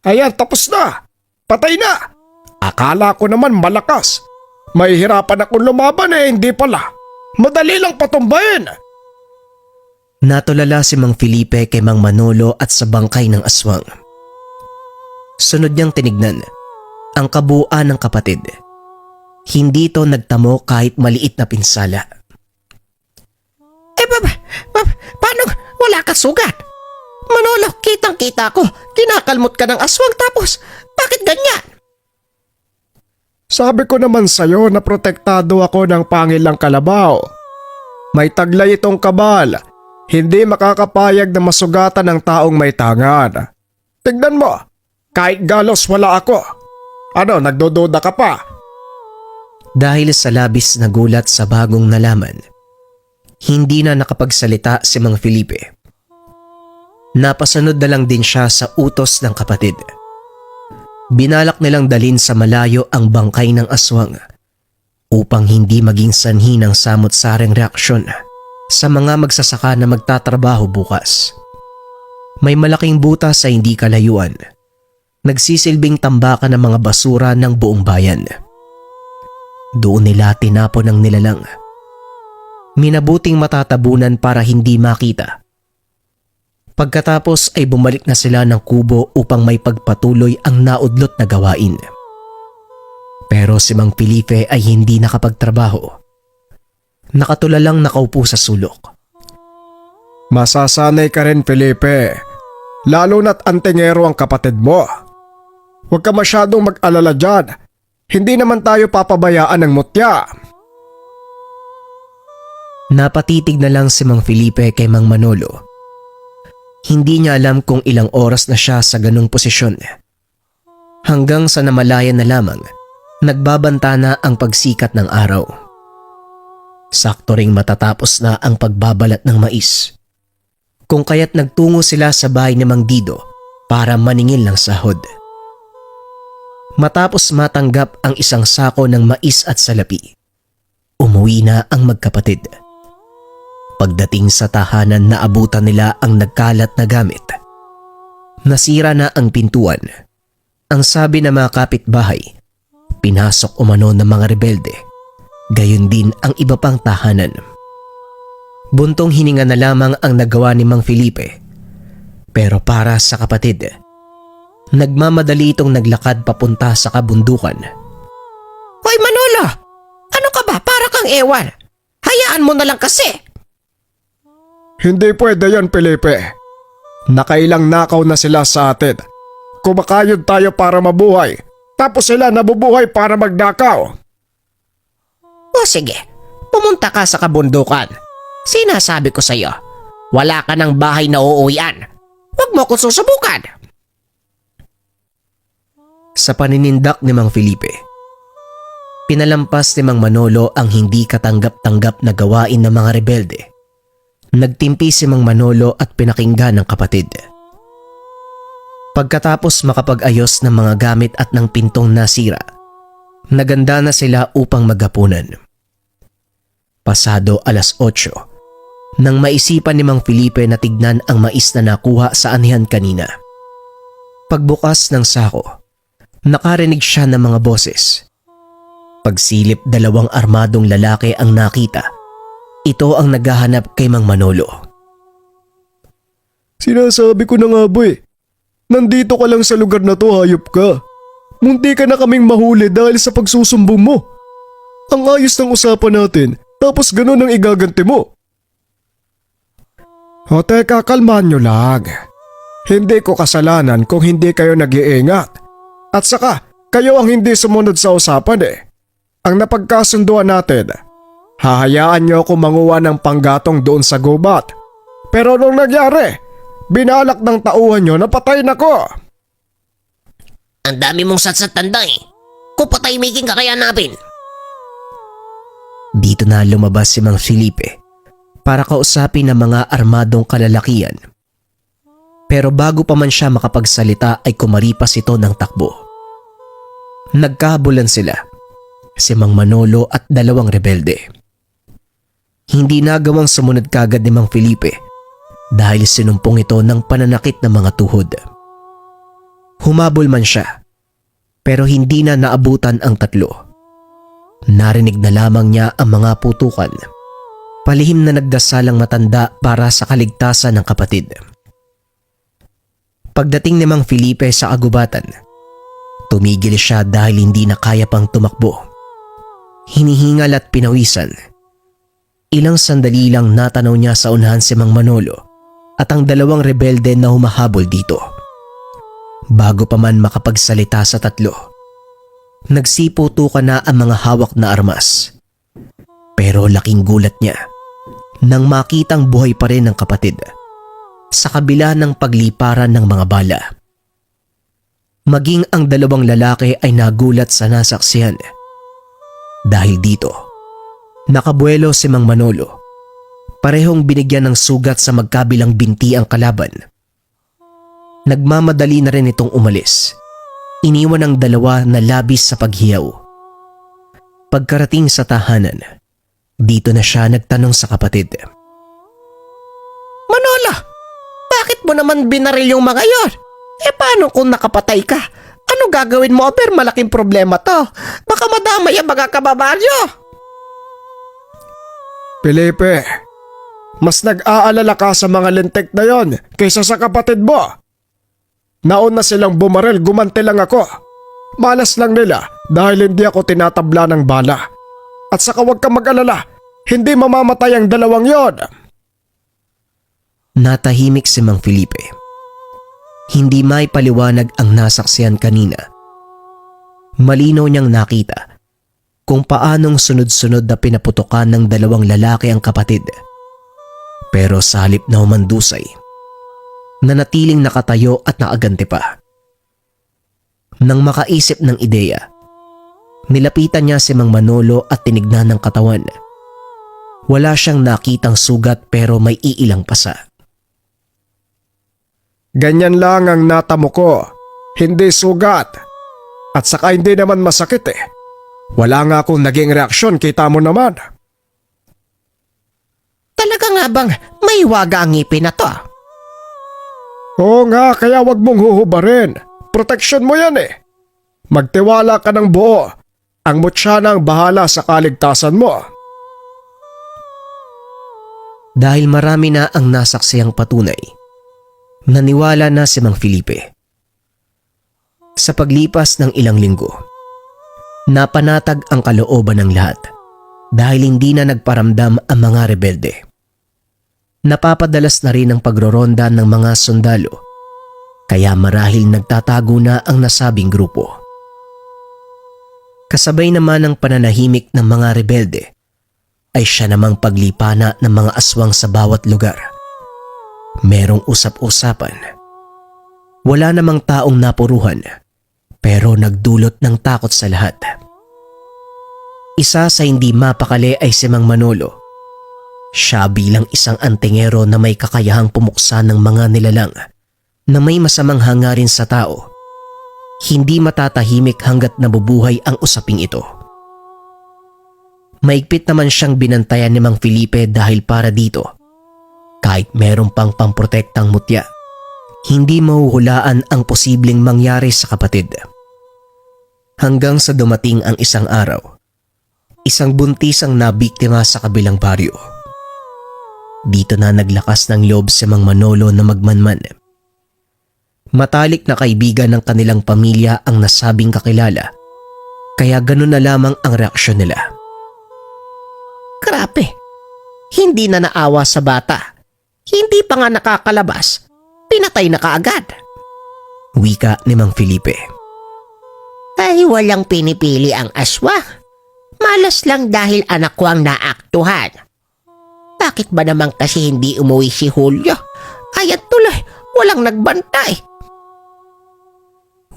Speaker 2: Ayan, tapos na! Patay na! Akala ko naman malakas. Mahihirapan akong lumaban hindi pala. Madali lang patumbayin.
Speaker 1: Natulala si Mang Felipe kay Mang Manolo at sa bangkay ng aswang. Sunod niyang tinignan ang kabuuan ng kapatid. Hindi ito nagtamo kahit maliit na pinsala.
Speaker 3: Paano wala ka sugat? Manolo, kitang-kita ko. Kinakalmot ka ng aswang tapos bakit ganyan?
Speaker 2: Sabi ko naman sa'yo na protektado ako ng pangil ng kalabaw. May taglay itong kabal. Hindi makakapayag na masugatan ng taong may tangan. Tignan mo, kahit galos wala ako. Ano, nagdududa ka pa?
Speaker 1: Dahil sa labis na gulat sa bagong nalaman, hindi na nakapagsalita si Mang Felipe. Napasunod na lang din siya sa utos ng kapatid. Binalak nilang dalhin sa malayo ang bangkay ng aswang upang hindi maging sanhi ng samot-saring reaksyon sa mga magsasaka na magtatrabaho bukas. May malaking butas sa hindi kalayuan. Nagsisilbing tambakan ng mga basura ng buong bayan. Doon nila tinapon ang nilalang. Minabuting matatabunan para hindi makita. Pagkatapos ay bumalik na sila ng kubo upang may pagpatuloy ang naudlot na gawain. Pero si Mang Felipe ay hindi nakapagtrabaho. Nakatulalang nakaupo sa sulok.
Speaker 2: Masasanay ka rin, Felipe. Lalo na't antingero ang kapatid mo. Huwag ka masyadong mag-alala dyan. Hindi naman tayo papabayaan ng mutya.
Speaker 1: Napatitig na lang si Mang Felipe kay Mang Manolo. Hindi niya alam kung ilang oras na siya sa ganung posisyon. Hanggang sa namalayan na lamang, nagbabanta na ang pagsikat ng araw. Sakto ring matatapos na ang pagbabalat ng mais. Kung kaya't nagtungo sila sa bahay ni Mang Dido para maningil ng sahod. Matapos matanggap ang isang sako ng mais at salapi, umuwi na ang magkapatid. Pagdating sa tahanan, naabutan nila ang nagkalat na gamit. Nasira na ang pintuan. Ang sabi ng mga kapitbahay, pinasok umano ng mga rebelde. Gayon din ang iba pang tahanan. Buntong hininga na lamang ang nagawa ni Mang Felipe. Pero para sa kapatid, nagmamadali itong naglakad papunta sa kabundukan.
Speaker 3: Hoy Manolo! Ano ka ba? Para kang ewan. Hayaan mo na lang kasi.
Speaker 2: Hindi pwede yan, Felipe. Nakailang nakaw na sila sa atin. Kumakayod tayo para mabuhay, tapos sila nabubuhay para magnakaw.
Speaker 3: O sige, pumunta ka sa kabundukan. Sinasabi ko sa'yo, wala ka ng bahay na uuwian. Huwag mo ko susubukan.
Speaker 1: Sa paninindak ni Mang Felipe, pinalampas ni Mang Manolo ang hindi katanggap-tanggap na gawain ng mga rebelde. Nagtimpi si Mang Manolo at pinakinggan ng kapatid. Pagkatapos makapag-ayos ng mga gamit at ng pintong nasira, naganda na sila upang maghapunan. Pasado 8:00, nang maisipan ni Mang Felipe na tignan ang mais na nakuha sa anihan kanina. Pagbukas ng sako, nakarinig siya ng mga boses. Pagsilip, 2 armadong lalaki ang nakita. Ito ang naghahanap kay Mang Manolo.
Speaker 2: Sinasabi ko na nga ba eh. Nandito ka lang sa lugar na to, hayop ka. Munti ka na kaming mahuli dahil sa pagsusumbong mo. Ang ayos ng usapan natin, tapos ganun ang igaganti mo. O teka, kalmahan nyo lang. Hindi ko kasalanan kung hindi kayo nag-iingat. At saka, kayo ang hindi sumunod sa usapan eh. Ang napagkasunduan natin, hahayaan nyo ako manguha ng panggatong doon sa gubat. Pero nung nangyari, binalak ng tauhan nyo na patayin ako.
Speaker 3: Ang dami mong satsat tanda eh. Kung patay-making ka kaya namin.
Speaker 1: Dito na lumabas si Mang Felipe para kausapin ng mga armadong kalalakian. Pero bago pa man siya makapagsalita ay kumaripas ito ng takbo. Nagkahabulan sila, si Mang Manolo at 2 rebelde. Hindi nagawang sumunod kagad ni Mang Felipe dahil sinumpong ito ng pananakit ng mga tuhod. Humabol man siya, pero hindi na naabutan ang 3. Narinig na lamang niya ang mga putukan. Palihim na nagdasal ang matanda para sa kaligtasan ng kapatid. Pagdating ni Mang Felipe sa agubatan, tumigil siya dahil hindi na kaya pang tumakbo. Hinihingal at pinawisan. Ilang sandali lang natanaw niya sa unahan si Mang Manolo at ang 2 rebelde na humahabol dito. Bago pa man makapagsalita sa 3, nagsiputukan na ang mga hawak na armas. Pero laking gulat niya nang makitang buhay pa rin ang kapatid sa kabila ng pagliparan ng mga bala. Maging ang 2 lalaki ay nagulat sa nasaksihan. Dahil dito, nakabuelo si Mang Manolo. Parehong binigyan ng sugat sa magkabilang binti ang kalaban. Nagmamadali na rin itong umalis. Iniwan ang 2 na labis sa paghiyaw. Pagkarating sa tahanan, dito na siya nagtanong sa kapatid.
Speaker 3: Manolo, bakit mo naman binaril yung mga yon? Paano kung nakapatay ka? Ano gagawin mo? Pero malaking problema to. Baka madamay ang mga kababaryo.
Speaker 2: Felipe, mas nag-aalala ka sa mga lintik na yon kaysa sa kapatid mo. Nauna silang bumaril, gumanti lang ako. Malas lang nila dahil hindi ako tinatabla ng bala. At saka huwag kang mag-alala, hindi mamamatay ang 2 yon.
Speaker 1: Natahimik si Mang Felipe. Hindi may paliwanag ang nasaksihan kanina. Malinaw niyang nakita kung paanong sunod-sunod na pinaputukan ng 2 lalaki ang kapatid. Pero sa halip na humandusay, nanatiling nakatayo at nakaganti pa. Nang makaisip ng ideya, nilapitan niya si Mang Manolo at tinignan ng katawan. Wala siyang nakitang sugat pero may iilang pasa.
Speaker 2: Ganyan lang ang natamo ko, hindi sugat. At saka hindi naman masakit eh. Wala nga akong naging reaksyon, kita mo naman.
Speaker 3: Talaga nga bang may waga ang ngipin na to?
Speaker 2: Oo nga, kaya wag mong huhubarin. Proteksyon mo yan eh. Magtiwala ka ng buo. Ang mutya na ang bahala sa kaligtasan mo.
Speaker 1: Dahil marami na ang nasaksiyang patunay, naniwala na si Mang Felipe. Sa paglipas ng ilang linggo, napanatag ang kalooban ng lahat dahil hindi na nagparamdam ang mga rebelde. Napapadalas na rin ang pagroronda ng mga sundalo, kaya marahil nagtatago na ang nasabing grupo. Kasabay naman ng pananahimik ng mga rebelde ay siya namang paglipana ng mga aswang sa bawat lugar. Merong usap-usapan. Wala namang taong napuruhan pero nagdulot ng takot sa lahat. Isa sa hindi mapakali ay si Mang Manolo. Siya bilang isang antingero na may kakayahang pumuksa ng mga nilalang na may masamang hangarin sa tao. Hindi matatahimik hanggat nabubuhay ang usaping ito. Maigpit naman siyang binantayan ni Mang Felipe dahil para dito, kahit meron pang pamprotektang mutya, hindi mahuhulaan ang posibleng mangyari sa kapatid. Hanggang sa dumating ang isang araw, isang buntis ang nabiktima sa kabilang baryo. Dito na naglakas ng loob si Mang Manolo na magmanman. Matalik na kaibigan ng kanilang pamilya ang nasabing kakilala, kaya ganun na lamang ang reaksyon nila.
Speaker 3: Grabe, hindi na naawa sa bata. Hindi pa nga nakakalabas, pinatay na kaagad.
Speaker 1: Wika ni Mang Felipe.
Speaker 3: Ay walang pinipili ang aswa. Malas lang dahil anak ko ang naaktuhan. Bakit ba naman kasi hindi umuwi si Julio? Ayan tuloy, walang nagbantay.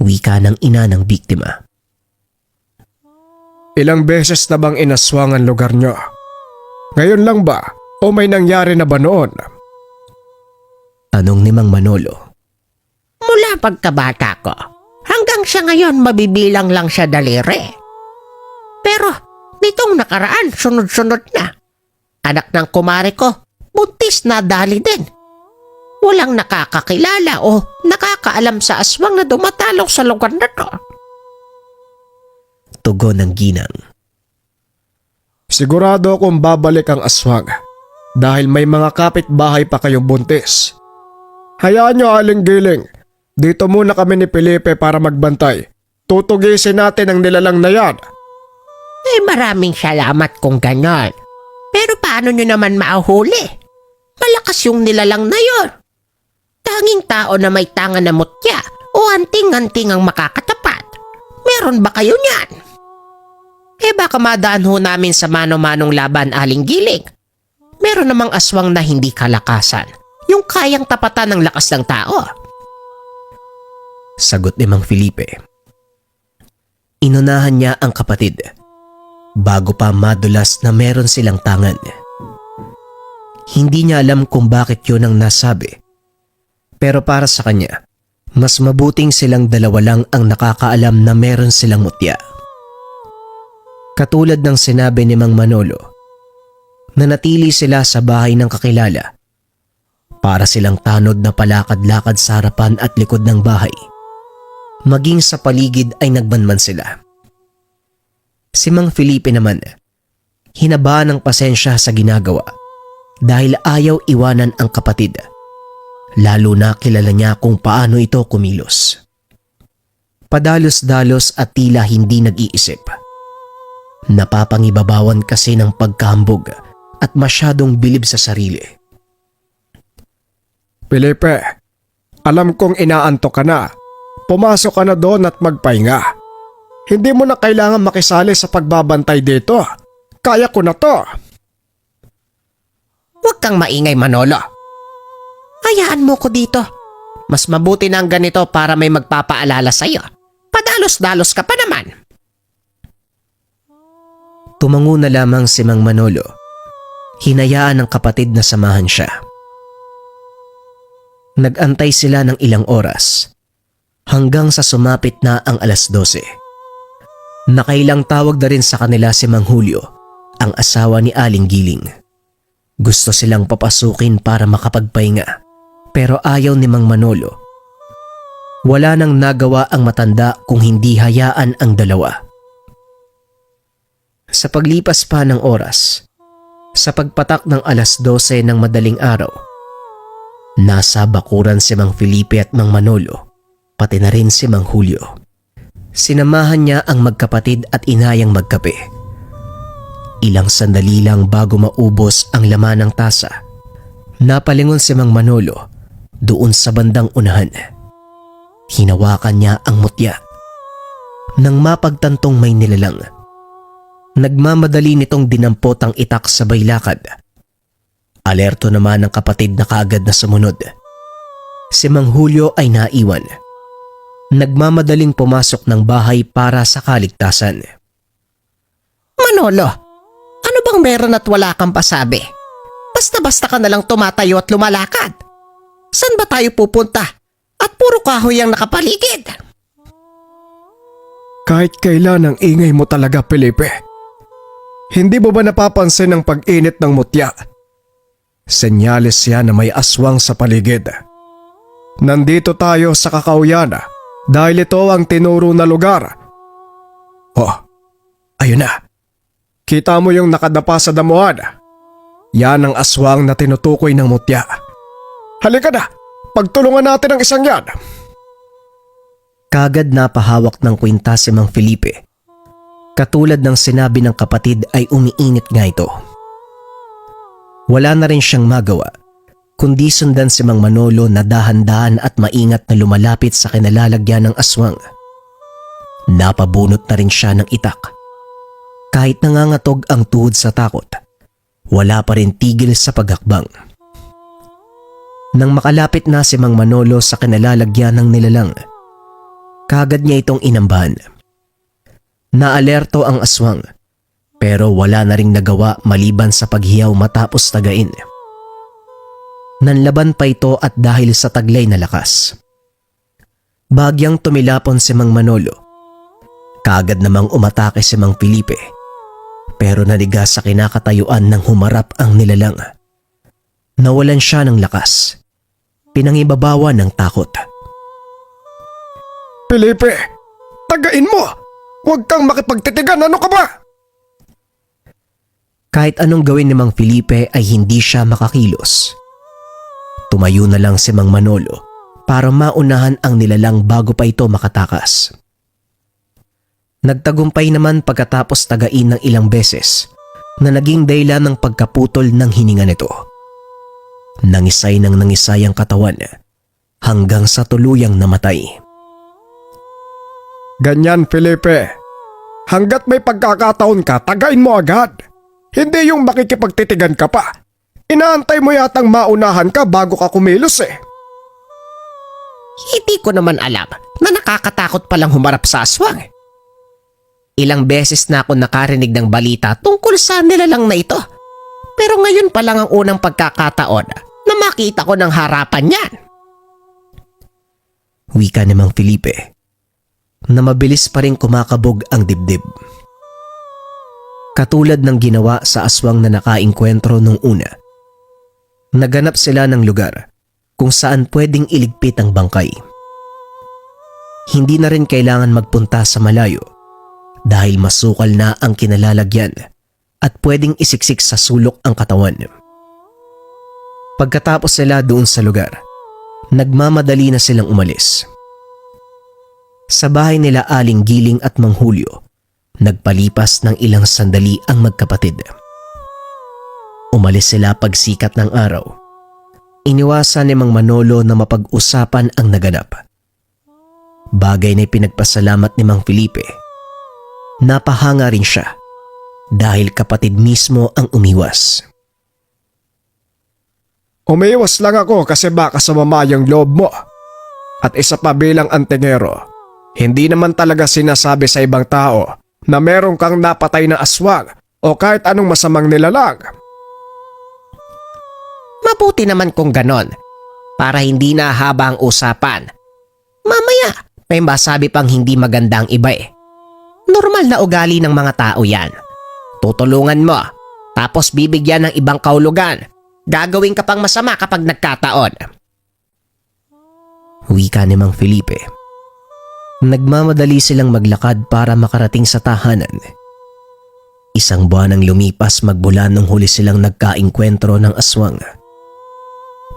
Speaker 1: Wika ng ina ng biktima.
Speaker 2: Ilang beses na bang inaswang ang lugar nyo? Ngayon lang ba o may nangyari na ba noon?
Speaker 1: Tanong ni Mang Manolo.
Speaker 3: Mula pagkabata ko, hanggang siya ngayon mabibilang lang siya daliri. Pero nitong nakaraan sunod-sunod na. Anak ng kumare ko, buntis na dali din. Walang nakakakilala o nakakaalam sa aswang na dumatalaw sa lugar na to.
Speaker 1: Tugon ng ginang.
Speaker 2: Sigurado akong babalik ang aswang dahil may mga kapitbahay pa kayong buntis. Hayaan nyo, Aling Giling. Dito muna kami ni Felipe para magbantay. Tutugisin natin ang nilalang na yan.
Speaker 3: Maraming salamat kung ganon. Pero paano nyo naman mauhuli? Malakas yung nilalang na yon. Tanging tao na may tangan na mutya o anting-anting ang makakatapat. Meron ba kayo niyan? Baka madaan ho namin sa mano-manong laban, Aling Giling. Meron namang aswang na hindi kalakasan. Yung kayang tapatan ng lakas ng tao.
Speaker 1: Sagot ni Mang Felipe. Inunahan niya ang kapatid bago pa madulas na meron silang tangan. Hindi niya alam kung bakit yun ang nasabi. Pero para sa kanya, mas mabuting silang dalawa lang ang nakakaalam na meron silang mutya. Katulad ng sinabi ni Mang Manolo, nanatili sila sa bahay ng kakilala para silang tanod na palakad-lakad sa harapan at likod ng bahay. Maging sa paligid ay nagmanman sila. Si Mang Felipe naman, hinaba ng pasensya sa ginagawa dahil ayaw iwanan ang kapatid. Lalo na kilala niya kung paano ito kumilos. Padalos-dalos at tila hindi nag-iisip. Napapangibabawan kasi ng pagkahambog at masyadong bilib sa sarili.
Speaker 2: Felipe, alam kong inaantok ka na. Pumasok ka na doon at magpahinga. Hindi mo na kailangan makisali sa pagbabantay dito. Kaya ko na to.
Speaker 3: Huwag kang maingay, Manolo. Hayaan mo ko dito. Mas mabuti na ang ganito para may magpapaalala sa'yo. Padalos-dalos ka pa naman.
Speaker 1: Tumango na lamang si Mang Manolo. Hinayaan ng kapatid na samahan siya. Nag-antay sila ng ilang oras hanggang sa sumapit na ang 12:00. Nakailang tawag na rin sa kanila si Mang Julio, ang asawa ni Aling Giling. Gusto silang papasukin para makapagpahinga pero ayaw ni Mang Manolo. Wala nang nagawa ang matanda kung hindi hayaan ang dalawa. Sa paglipas pa ng oras, Sa pagpatak ng 12:00 ng madaling araw, nasa bakuran si Mang Felipe at Mang Manolo, pati na rin si Mang Julio. Sinamahan niya ang magkapatid at inayang magkape. Ilang sandali lang bago maubos ang laman ng tasa, napalingon si Mang Manolo doon sa bandang unahan. Hinawakan niya ang mutya. Nang mapagtantong may nilalang, nagmamadali nitong dinampot ang itak sa baylakad. Alerto naman ang kapatid na kaagad na sumunod. Si Mang Julio ay naiwan. Nagmamadaling pumasok ng bahay para sa kaligtasan.
Speaker 3: Manolo, ano bang meron at wala kang pasabi? Basta-basta ka nalang tumatayo at lumalakad. Saan ba tayo pupunta? At puro kahoy ang nakapaligid.
Speaker 2: Kahit kailan ang ingay mo talaga, Felipe. Hindi mo ba napapansin ang pag-init ng mutya? Senyales yan na may aswang sa paligid. Nandito tayo sa Kakauyan dahil ito ang tinuro na lugar. Oh, ayun na. Kita mo yung nakadapa sa damuhan? Yan ang aswang na tinutukoy ng mutya. Halika na, pagtulungan natin ang isang yan.
Speaker 1: Kagad napahawak ng kwinta si Mang Felipe. Katulad ng sinabi ng kapatid ay umiinit nga ito. Wala na rin siyang magawa, kundi sundan si Mang Manolo na dahan-dahan at maingat na lumalapit sa kinalalagyan ng aswang. Napabunot na rin siya ng itak. Kahit nangangatog ang tuhod sa takot, wala pa rin tigil sa paghakbang. Nang makalapit na si Mang Manolo sa kinalalagyan ng nilalang, kagad niya itong inambahan. Naalerto ang aswang, pero wala na ring nagawa maliban sa paghiyaw matapos tagain. Nanlaban pa ito at dahil sa taglay na lakas. Bagyang tumilapon si Mang Manolo. Kagad namang umatake si Mang Felipe, pero naliga sa kinakatayuan nang humarap ang nilalang. Nawalan siya ng lakas. Pinangibabawa ng takot.
Speaker 2: Felipe, tagain mo! Huwag kang makipagtitigan, ano ka ba?
Speaker 1: Kahit anong gawin ni Mang Felipe ay hindi siya makakilos. Tumayo na lang si Mang Manolo para maunahan ang nilalang bago pa ito makatakas. Nagtagumpay naman pagkatapos tagain ng ilang beses na naging dahilan ng pagkaputol ng hininga nito. Nangisay ng nangisay ang katawan hanggang sa tuluyang namatay.
Speaker 2: Ganyan, Felipe. Hanggat may pagkakataon ka, tagain mo agad. Hindi yung makikipagtitigan ka pa. Inaantay mo yatang maunahan ka bago ka kumilos eh.
Speaker 3: Hindi ko naman alam na nakakatakot palang humarap sa aswang. Ilang beses na ako nakarinig ng balita tungkol sa nilalang na ito. Pero ngayon pa lang ang unang pagkakataon na makita ko ng harapan niyan.
Speaker 1: Wika ni Mang Felipe na mabilis pa rin kumakabog ang dibdib. Katulad ng ginawa sa aswang na nakainkwentro nung una. Naganap sila ng lugar kung saan pwedeng iligpit ang bangkay. Hindi na rin kailangan magpunta sa malayo dahil masukal na ang kinalalagyan at pwedeng isiksik sa sulok ang katawan. Pagkatapos sila doon sa lugar, nagmamadali na silang umalis. Sa bahay nila Aling Giling at Mang Julio, nagpalipas ng ilang sandali ang magkapatid. Umalis sila pagsikat ng araw. Iniwasan ni Mang Manolo na mapag-usapan ang naganap. Bagay na pinagpasalamat ni Mang Felipe. Napahanga rin siya dahil kapatid mismo ang umiwas.
Speaker 2: Umiwas lang ako kasi baka sumama yung loob mo. At isa pa bilang antingero, hindi naman talaga sinasabi sa ibang tao na meron kang napatay na aswang o kahit anong masamang nilalang.
Speaker 3: Mabuti naman kung ganon, para hindi na haba ang usapan. Mamaya, may masabi pang hindi maganda ang iba eh. Normal na ugali ng mga tao yan. Tutulungan mo, tapos bibigyan ng ibang kahulugan. Gagawin ka pang masama kapag nagkataon.
Speaker 1: Wika ni Mang Felipe. Nagmamadali silang maglakad para makarating sa tahanan. Isang buwan ang lumipas magmula nung huli silang nagkaengkwentro ng aswang.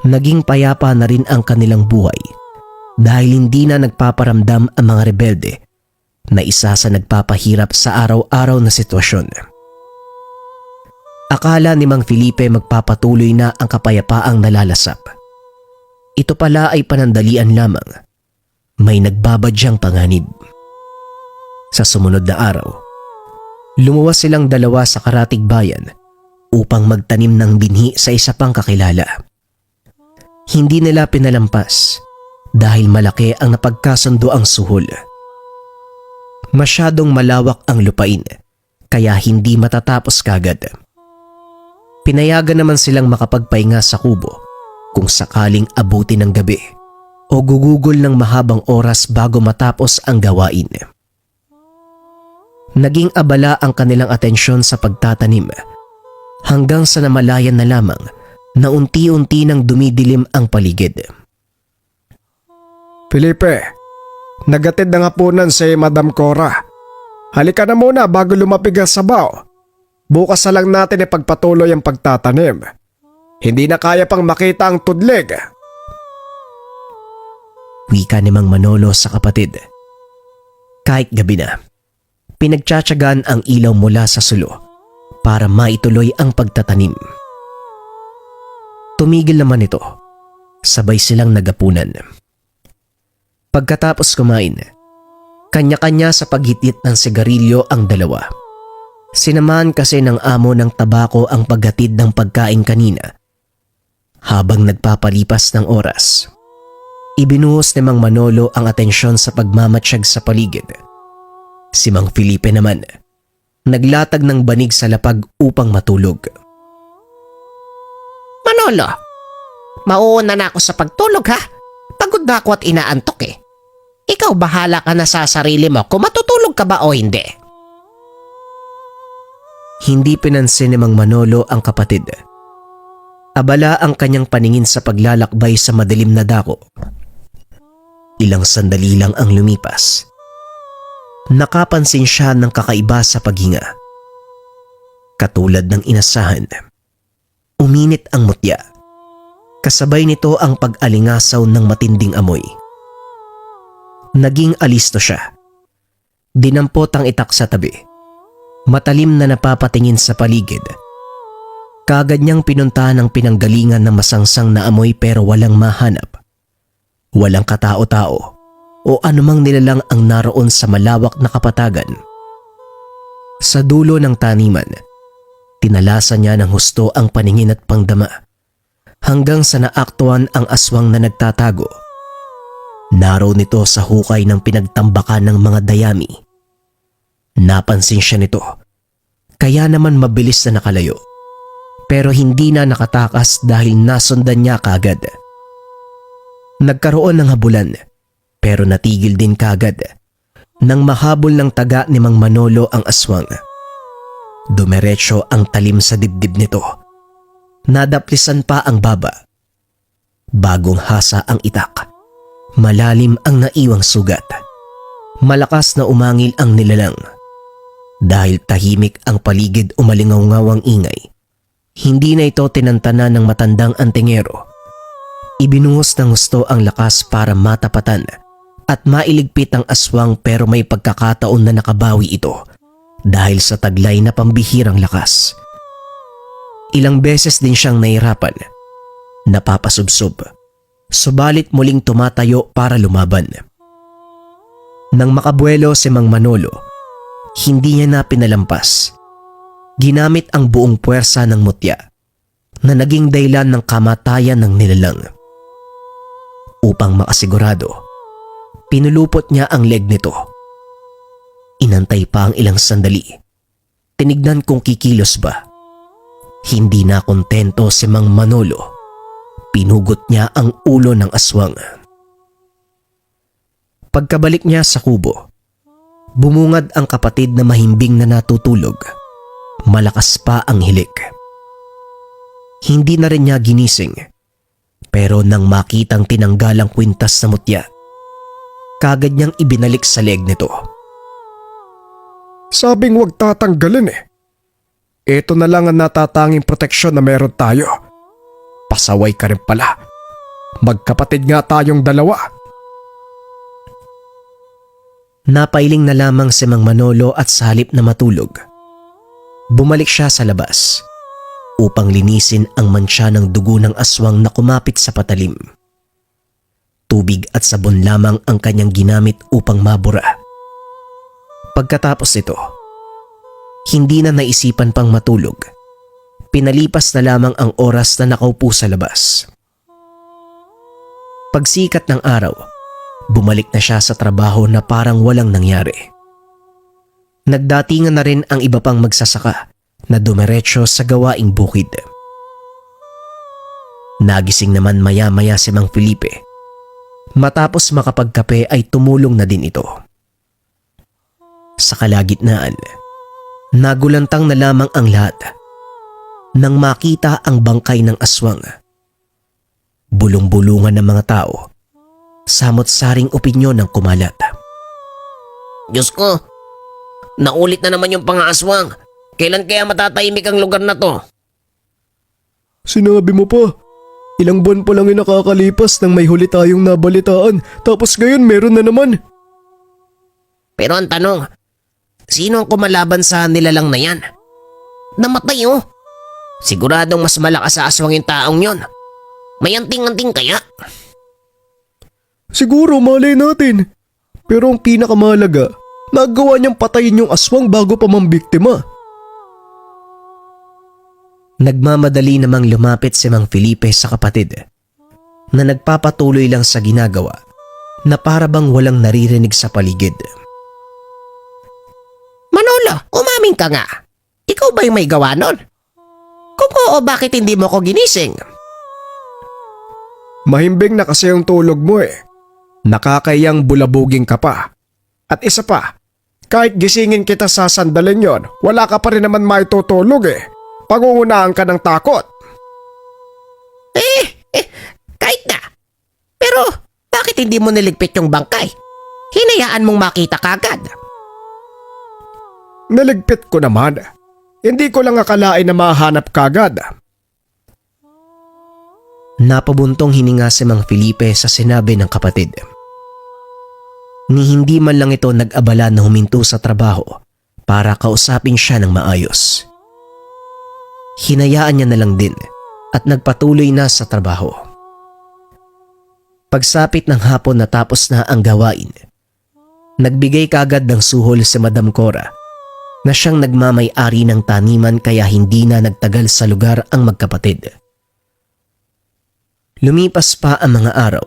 Speaker 1: Naging payapa na rin ang kanilang buhay dahil hindi na nagpaparamdam ang mga rebelde na isa sa nagpapahirap sa araw-araw na sitwasyon. Akala ni Mang Felipe magpapatuloy na ang kapayapaang nalalasap. Ito pala ay panandalian lamang. May nagbabadyang panganib. Sa sumunod na araw, lumuwas silang dalawa sa karatig bayan upang magtanim ng binhi sa isa pang kakilala. Hindi nila pinalampas dahil malaki ang napagkasundo ang suhol. Masyadong malawak ang lupain kaya hindi matatapos kagad. Pinayagan naman silang makapagpahinga sa kubo kung sakaling abutin ng gabi o gugugol ng mahabang oras bago matapos ang gawain. Naging abala ang kanilang atensyon sa pagtatanim hanggang sa namalayan na lamang na unti-unti nang dumidilim ang paligid.
Speaker 2: Felipe, nagatid ng hapunan si Madam Cora. Halika na muna bago lumapig ang sabaw. Bukas na lang natin ipagpatuloy ang pagtatanim. Hindi na kaya pang makita ang tudlig.
Speaker 1: Wika ni Mang Manolo sa kapatid. Kahit gabi na, pinagtsatsagan ang ilaw mula sa sulo para maituloy ang pagtatanim. Tumigil naman ito. Sabay silang nagapunan. Pagkatapos kumain, kanya-kanya sa paghitit ng sigarilyo ang dalawa. Sinamahan kasi ng amo ng tabako ang paghatid ng pagkain kanina. Habang nagpapalipas ng oras, ibinuhos ni Mang Manolo ang atensyon sa pagmamatsyag sa paligid. Si Mang Felipe naman, naglatag ng banig sa lapag upang matulog.
Speaker 3: Manolo, mauuna na ako sa pagtulog ha. Pagod na ako at inaantok eh. Ikaw bahala ka na sa sarili mo kung matutulog ka ba o hindi.
Speaker 1: Hindi pinansin ni Mang Manolo ang kapatid. Abala ang kanyang paningin sa paglalakbay sa madilim na dako. Ilang sandali lang ang lumipas. Nakapansin siya ng kakaiba sa paghinga. Katulad ng inasahan, uminit ang mutya. Kasabay nito ang pag-alingasaw ng matinding amoy. Naging alisto siya. Dinampot ang itak sa tabi. Matalim na napapatingin sa paligid. Kaagad niyang pinuntahan ang pinanggalingan ng masangsang na amoy pero walang mahanap. Walang katao-tao o anumang nilalang ang naroon sa malawak na kapatagan. Sa dulo ng taniman, tinalasan niya ng husto ang paningin at pangdama hanggang sa naaktuan ang aswang na nagtatago. Naroon nito sa hukay ng pinagtambakan ng mga dayami. Napansin siya nito, kaya naman mabilis na nakalayo. Pero hindi na nakatakas dahil nasundan niya kaagad. Nagkaroon ng habulan pero natigil din kaagad nang mahabol ng taga ni Mang Manolo ang aswang. Dumiretso ang talim sa dibdib nito. Nadaplisan pa ang baba. Bagong hasa ang itak. Malalim ang naiwang sugat. Malakas na umangil ang nilalang. Dahil tahimik ang paligid umalingaw-ngaw ang ingay. Hindi na ito tinantana ng matandang antingero. Ibinuhos ng gusto ang lakas para matapatan at mailigpit ang aswang pero may pagkakataon na nakabawi ito dahil sa taglay na pambihirang lakas. Ilang beses din siyang nahirapan, napapasubsob, subalit muling tumatayo para lumaban. Nang makabuelo si Mang Manolo, hindi niya na pinalampas. Ginamit ang buong puwersa ng mutya na naging dahilan ng kamatayan ng nilalang. Upang makasigurado, pinulupot niya ang leg nito. Inantay pa ang ilang sandali. Tinignan kung kikilos ba. Hindi na kontento si Mang Manolo. Pinugot niya ang ulo ng aswang. Pagkabalik niya sa kubo, bumungad ang kapatid na mahimbing na natutulog. Malakas pa ang hilik. Hindi na rin niya ginising. Pero nang makitang tinanggal ang kwintas sa mutya, kagad niyang ibinalik sa leg nito.
Speaker 2: Sabing wag tatanggalin eh. ito na lang ang natatanging proteksyon na meron tayo. Pasaway ka rin pala. Magkapatid nga tayong dalawa.
Speaker 1: Napailing na lamang si Mang Manolo at sa halip na matulog, bumalik siya sa labas upang linisin ang mantsa ng dugo ng aswang na kumapit sa patalim. Tubig at sabon lamang ang kanyang ginamit upang mabura. Pagkatapos nito, hindi na naisipan pang matulog. Pinalipas na lamang ang oras na nakaupo sa labas. Pagsikat ng araw, bumalik na siya sa trabaho na parang walang nangyari. Nagdatingan na rin ang iba pang magsasaka na dumiretso sa gawaing bukid. Nagising naman maya-maya si Mang Felipe. Matapos makapagkape ay tumulong na din ito. Sa kalagitnaan, nagulantang na lamang ang lahat nang makita ang bangkay ng aswang. Bulong-bulungan ng mga tao, samot-saring opinyon ng kumalat.
Speaker 3: Diyos ko, naulit na naman yung pangaaswang. Kailan kaya matatahimik ang lugar na to?
Speaker 2: Sinabi mo pa. Ilang buwan pa lang yung nakakalipas nang may huli tayong nabalitaan. Tapos ngayon meron na naman.
Speaker 3: Pero ang tanong, sino ang kumalaban sa nilalang na yan? Namatay oh. Siguradong mas malakas sa aswang yung taong yon. May anting-anting kaya?
Speaker 2: Siguro malay natin. Pero ang pinakamahalaga, nagawa niyang patayin yung aswang bago pa mambiktima.
Speaker 1: Nagmamadali namang lumapit si Mang Felipe sa kapatid na nagpapatuloy lang sa ginagawa na para bang walang naririnig sa paligid.
Speaker 3: Manolo, umamin ka nga. Ikaw ba yung may gawa nun? Kung oo, bakit hindi mo ko ginising?
Speaker 2: Mahimbing na kasi yung tulog mo eh. Nakakayang bulabuging ka pa. At isa pa, kahit gisingin kita sa sandalin yon, wala ka pa rin naman maitutulog eh. Pangungunahan ka ng takot.
Speaker 3: Kahit na. Pero bakit hindi mo niligpit yung bangkay? Hinayaan mong makita kagad.
Speaker 2: Naligpit ko naman. Hindi ko lang akalain na mahanap kagad.
Speaker 1: Napabuntong hininga si Mang Felipe sa sinabi ng kapatid. Ni hindi man lang ito nag-abala na huminto sa trabaho para kausapin siya ng maayos. Hinayaan niya na lang din at nagpatuloy na sa trabaho. Pagsapit ng hapon natapos na ang gawain, nagbigay kagad ng suhol si Madam Cora na siyang nagmamay-ari ng taniman kaya hindi na nagtagal sa lugar ang magkapatid. Lumipas pa ang mga araw.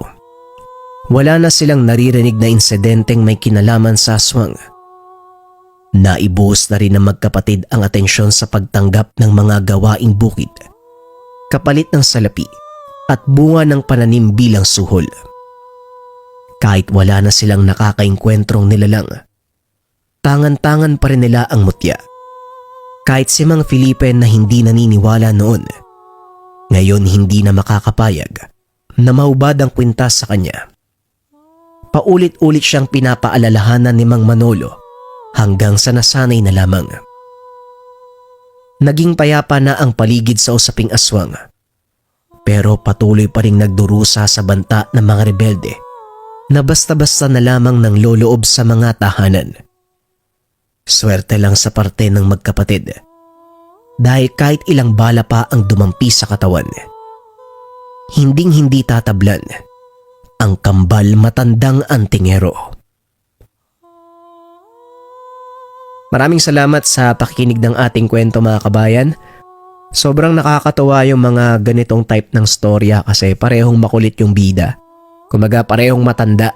Speaker 1: Wala na silang naririnig na insidenteng may kinalaman sa aswang. Naibuhos na rin ng magkapatid ang atensyon sa pagtanggap ng mga gawaing bukid, kapalit ng salapi at bunga ng pananim bilang suhol. Kahit wala na silang nakakaengkwentrong nilalang, tangan-tangan pa rin nila ang mutya. Kahit si Mang Felipe na hindi naniniwala noon, ngayon hindi na makakapayag na mahubad ang kwintas sa kanya. Paulit-ulit siyang pinapaalalahanan ni Mang Manolo hanggang sa nasanay na lamang. Naging payapa na ang paligid sa usaping aswang, pero patuloy pa ring nagdurusa sa banta ng mga rebelde na basta-basta na lamang ng loloob sa mga tahanan. Swerte lang sa parte ng magkapatid dahil kahit ilang bala pa ang dumampi sa katawan, hinding-hindi tatablan ang kambal matandang antingero. Maraming salamat sa pakikinig ng ating kwento mga kabayan. Sobrang nakakatuwa yung mga ganitong type ng storya kasi parehong makulit yung bida. Kumaga parehong matanda.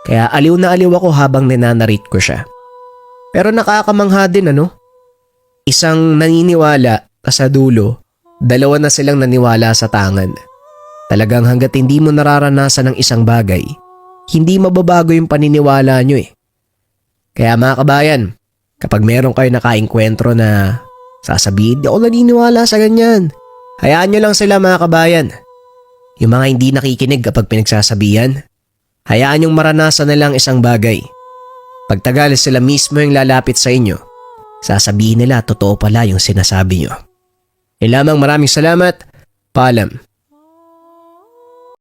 Speaker 1: Kaya aliw na aliw ako habang ninanarrate ko siya. Pero nakakamangha din ano? Isang naniniwala sa dulo, dalawa na silang naniwala sa tangan. Talagang hanggat hindi mo nararanasan ng isang bagay, hindi mababago yung paniniwala nyo eh. Kaya mga kabayan, kapag meron kayo nakaengkwentro na sasabihin, di ako naniniwala sa ganyan, hayaan nyo lang sila mga kabayan. Yung mga hindi nakikinig kapag pinagsasabihan, hayaan yung maranasan na lang isang bagay. Pagtagal sila mismo yung lalapit sa inyo sasabihin nila totoo pala yung sinasabi nyo.
Speaker 4: Lamang maraming salamat. Paalam.